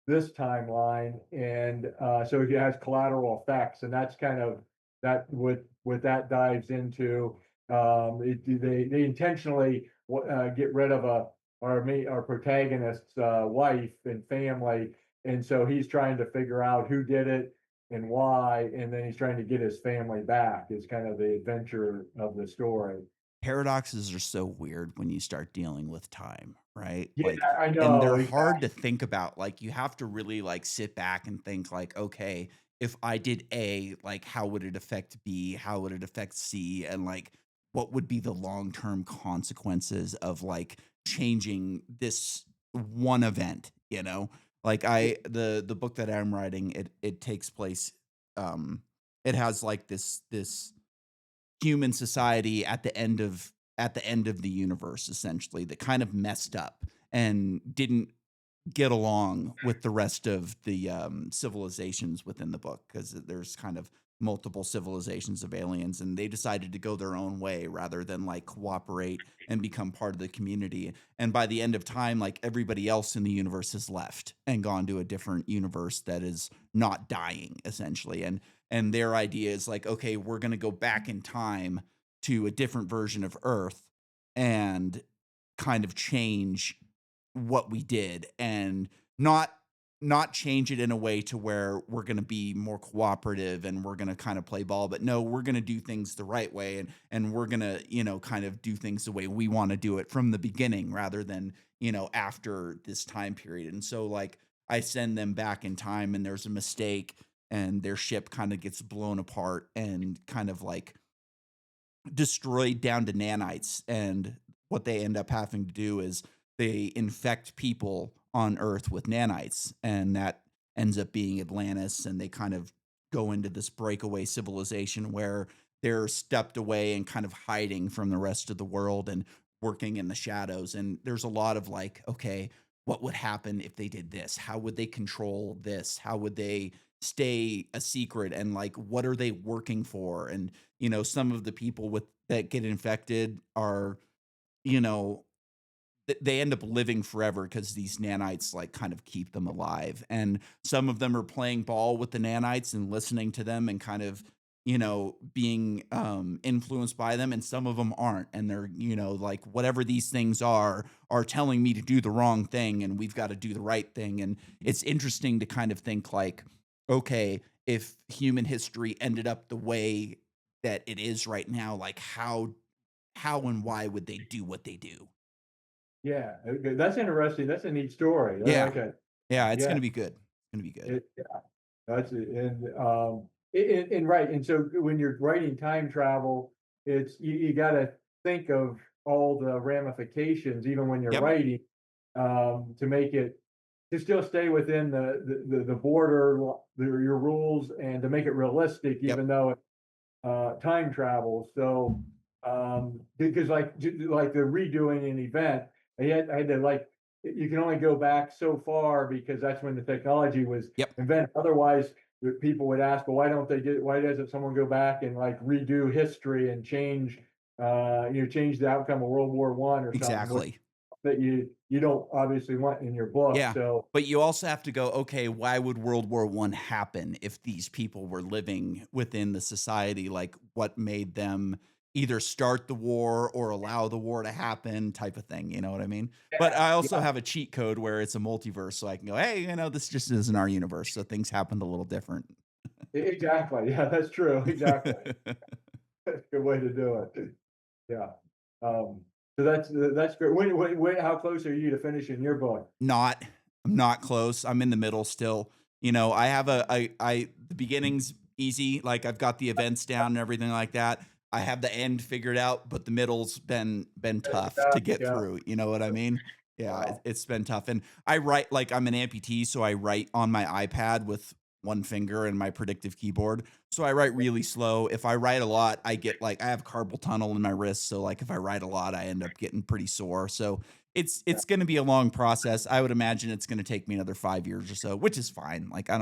this timeline. And so it has collateral effects. And that's kind of what that dives into. They intentionally get rid of our protagonist's wife and family, and so he's trying to figure out who did it and why, and then he's trying to get his family back. Is kind of the adventure of the story. Paradoxes are so weird when you start dealing with time, right? Yeah, Like, I and know they're hard exactly. to think about. Like, you have to really like sit back and think like, okay, if I did A, like how would it affect B? How would it affect C? And like what would be the long-term consequences of like changing this one event, you know? Like the book that I'm writing, it takes place it has like this human society at the end of the universe essentially that kind of messed up and didn't get along with the rest of the civilizations within the book because there's kind of multiple civilizations of aliens and they decided to go their own way rather than like cooperate and become part of the community, and by the end of time like everybody else in the universe has left and gone to a different universe that is not dying essentially, and their idea is like, okay, we're going to go back in time to a different version of Earth and kind of change what we did and not not change it in a way to where we're going to be more cooperative and we're going to kind of play ball, but no, we're going to do things the right way, and we're going to, kind of do things the way we want to do it from the beginning rather than, after this time period. And so like I send them back in time and there's a mistake and their ship kind of gets blown apart and kind of like destroyed down to nanites. And what they end up having to do is they infect people on Earth with nanites, and that ends up being Atlantis. And they kind of go into this breakaway civilization where they're stepped away and kind of hiding from the rest of the world and working in the shadows. And there's a lot of like, okay, what would happen if they did this? How would they control this? How would they stay a secret, and like what are they working for? And some of the people with that get infected are, you know, they end up living forever because these nanites like kind of keep them alive. And some of them are playing ball with the nanites and listening to them and kind of, being influenced by them. And some of them aren't. And they're, like whatever these things are telling me to do the wrong thing. And we've got to do the right thing. And it's interesting to kind of think like, okay, if human history ended up the way that it is right now, like how and why would they do what they do? Yeah, okay, that's interesting. That's a neat story. I Yeah. like it. Yeah, it's Yeah, gonna be good. It's gonna be good. yeah, that's it. And right. And so when you're writing time travel, you got to think of all the ramifications, even when you're Yep, writing, to make it to still stay within the border, your rules, and to make it realistic, yep, even though time travel. So, because like the redoing an event, I had to like you can only go back so far because that's when the technology was yep, invented. Otherwise, people would ask, well, why doesn't someone go back and like redo history and change, change the outcome of World War I or something, which exactly. that you don't obviously want in your book. Yeah, So but you also have to go, "Okay, why would World War One happen if these people were living within the society? Like, what made them either start the war or allow the war to happen," type of thing, you know what I mean? But yeah, I also yeah, have a cheat code where it's a multiverse, so I can go, "Hey, this just isn't our universe, so things happened a little different." exactly. Yeah, that's true. Exactly. Good way to do it. Yeah. Um, so that's great. How close are you to finishing your book? Not. I'm not close. I'm in the middle still. I have the beginning's easy, like, I've got the events down and everything like that. I have the end figured out, but the middle's been tough to get Yeah. through, you know what I mean? Yeah, Wow. it's been tough, and I write like, I'm an amputee, so I write on my iPad with 1 finger and my predictive keyboard, so I write really slow. If I write a lot, I have carpal tunnel in my wrist, so, like, if I write a lot, I end up getting pretty sore, so Yeah. it's gonna be a long process. I would imagine it's gonna take me another 5 years or so, which is fine. Like, I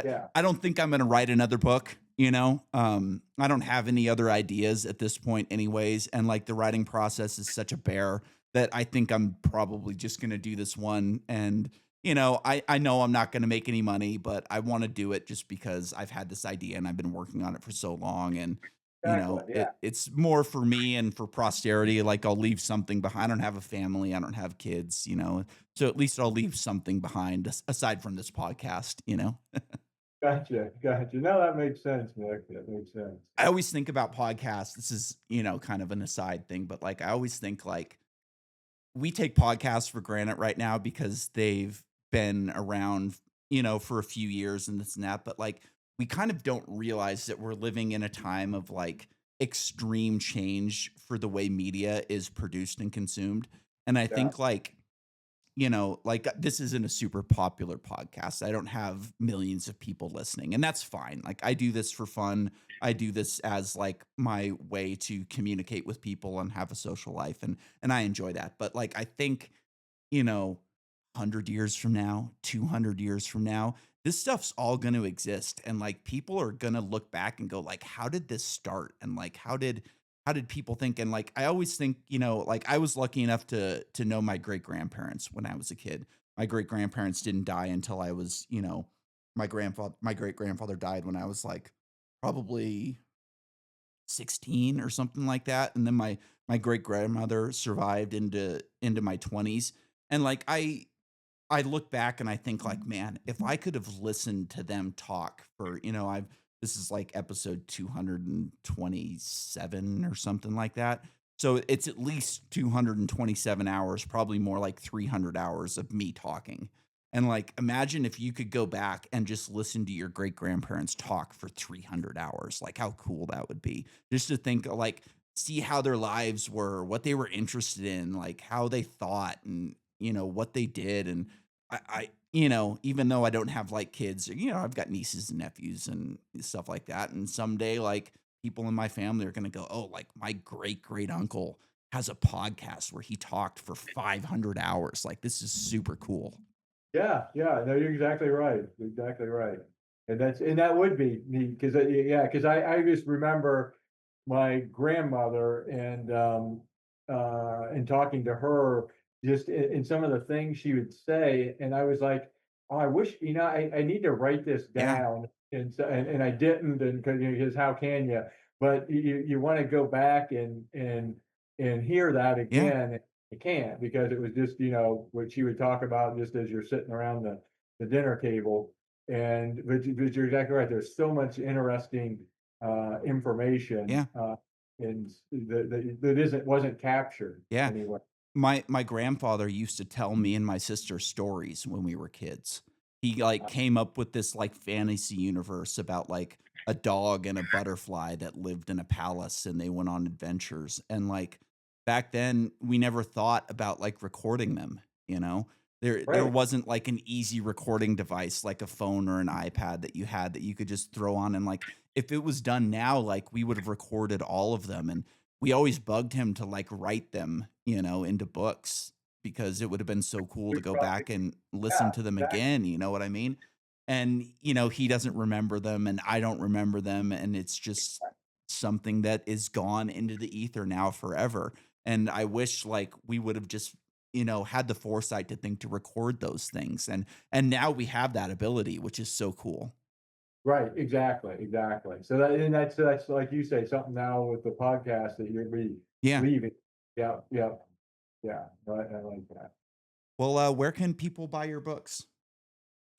Yeah. I don't think I'm gonna write another book, you know? I don't have any other ideas at this point anyways, and, like, the writing process is such a bear that I think I'm probably just gonna do this one, and, I know I'm not gonna make any money, but I wanna do it just because I've had this idea and I've been working on it for so long, and, Exactly. Yeah. it's more for me and for posterity, like, I'll leave something behind. I don't have a family, I don't have kids, so at least I'll leave something behind aside from this podcast, you know? Gotcha. Gotcha. No, that makes sense, Nick. That makes sense. I always think about podcasts. This is, kind of an aside thing, but like I always think like we take podcasts for granted right now because they've been around, for a few years and this and that. But like we kind of don't realize that we're living in a time of like extreme change for the way media is produced and consumed. And I Yeah. think like like this isn't a super popular podcast. I don't have millions of people listening, and that's fine. Like I do this for fun. I do this as like my way to communicate with people and have a social life, and I enjoy that. But like I think, you know, 100 years from now, 200 years from now, this stuff's all going to exist, and like people are going to look back and go like how did this start, and like how did people think? And like I always think, like I was lucky enough to know my great grandparents when I was a kid. My great grandparents didn't die until I was, my great grandfather died when I was like probably 16 or something like that, and then my great grandmother survived into my 20s. And like I look back and I think like, man, if I could have listened to them talk for, I've this is like episode 227 or something like that. So it's at least 227 hours, probably more like 300 hours of me talking. And like, imagine if you could go back and just listen to your great grandparents talk for 300 hours, like how cool that would be. Just to think, like, see how their lives were, what they were interested in, like how they thought, and, what they did. And even though I don't have like kids, I've got nieces and nephews and stuff like that. And someday, like people in my family are going to go, oh, like my great great uncle has a podcast where he talked for 500 hours. Like this is super cool. Yeah. Yeah. No, you're exactly right. Exactly right. And that would be neat because yeah, because I just remember my grandmother and talking to her just in some of the things she would say, and I was like, oh, I wish I need to write this Yeah. down, and I didn't, and because how can you? But you want to go back and hear that Yeah. again. You can't because it was just what she would talk about just as you're sitting around the dinner table but you're exactly right. There's so much interesting information Yeah. and that isn't wasn't captured Yeah. anyway. My grandfather used to tell me and my sister stories when we were kids. He, like, came up with this, like, fantasy universe about, like, a dog and a butterfly that lived in a palace, and they went on adventures, and, like, back then, we never thought about, like, recording them, you know? There Right, wasn't, like, an easy recording device like a phone or an iPad that you had that you could just throw on, and, like, if it was done now, like, we would have recorded all of them, and we always bugged him to, like, write them, into books because it would have been so cool we to go probably back and listen yeah, to them exactly. again, you know what I mean? And, he doesn't remember them and I don't remember them, and it's just something that is gone into the ether now forever, and I wish, like, we would have just, had the foresight to think to record those things, and now we have that ability, which is so cool. Right, exactly, exactly. So that's like you say, something now with the podcast that you'll be Yeah. leaving. Yeah, yeah, yeah. I like that. Well, where can people buy your books?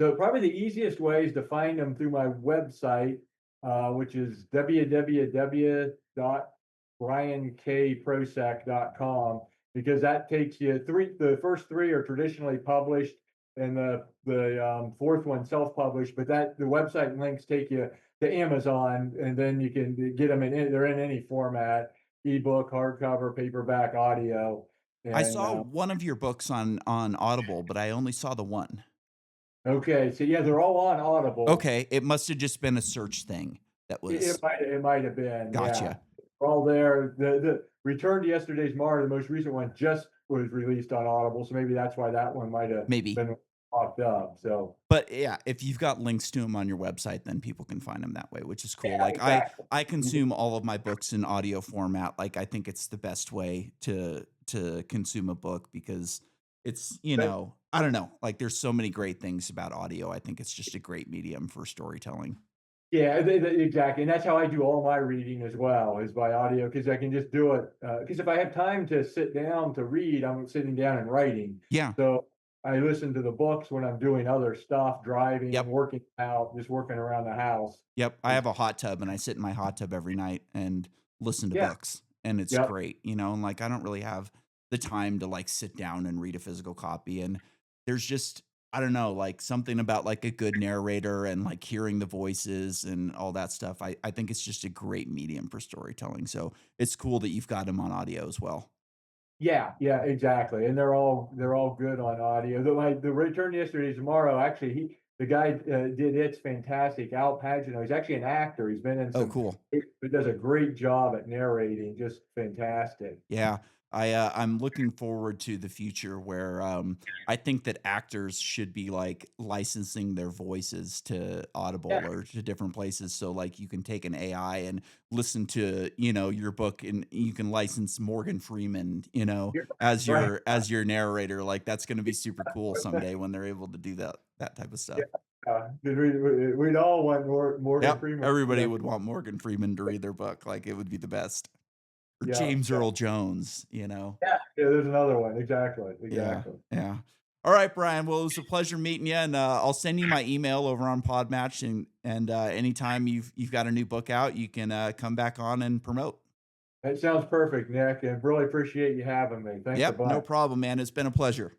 So probably the easiest way is to find them through my website, which is www.bryankprosek.com, because that takes you the first three are traditionally published and the fourth one self-published, but the website links take you to Amazon and then you can get them they're in any format, ebook, hardcover, paperback, audio. I And saw one of your books on Audible, but I only saw the one. okay, so yeah, they're all on Audible. Okay, it must have just been a search thing that was It might have been, yeah. gotcha. We're all there. The Return to Yesterday's Mara, the most recent one, just was released on Audible, so maybe that's why that one might have Maybe. been popped up, so But, yeah, if you've got links to them on your website, then people can find them that way, which is cool. yeah, Like, I exactly. I consume all of my books in audio format, like, I think it's the best way to consume a book because it's, But I don't know, like, there's so many great things about audio, I think it's just a great medium for storytelling. yeah, exactly, and that's how I do all my reading as well, is by audio, because I can just do it, because if I have time to sit down to read, I'm sitting down and writing. Yeah. So, I listen to the books when I'm doing other stuff, driving, Yep. working out, just working around the house. Yep, I have a hot tub, and I sit in my hot tub every night and listen to Yeah, books, and it's yep. great, and, like, I don't really have the time to, like, sit down and read a physical copy, and there's just I don't know, like, something about, like, a good narrator and, like, hearing the voices and all that stuff, I think it's just a great medium for storytelling, so it's cool that you've got got 'em on audio as well. Yeah, yeah, exactly, and they're all good on audio. The Return to Yesterday Tomorrow, actually, the guy did it's fantastic. Al Pacino, he's actually an actor. He's been in Oh, some, cool. he does a great job at narrating, just fantastic. Yeah, I'm looking forward to the future where, I think that actors should be, like, licensing their voices to Yeah, Audible or to different places, so, like, you can take an AI and listen to, your book, and you can license Morgan Freeman, you're right. as your narrator, like, that's gonna be super cool someday when they're able to do that type of Yeah, stuff. 'cause we'd all want Morgan Yep, Freeman. everybody would want Morgan Freeman to read their book, like, it would be the best. Or Yeah, James yeah, Earl Jones, yeah, yeah, there's another one. Exactly, Yeah, exactly. yeah. All right, Brian. Well, it was a pleasure meeting you, and I'll send you my email over on Podmatch, and anytime you've got a new book out, you can come back on and promote. That sounds perfect, Nick, and really appreciate you having me. Thanks a Yep, no bunch. problem, man. It's been a pleasure.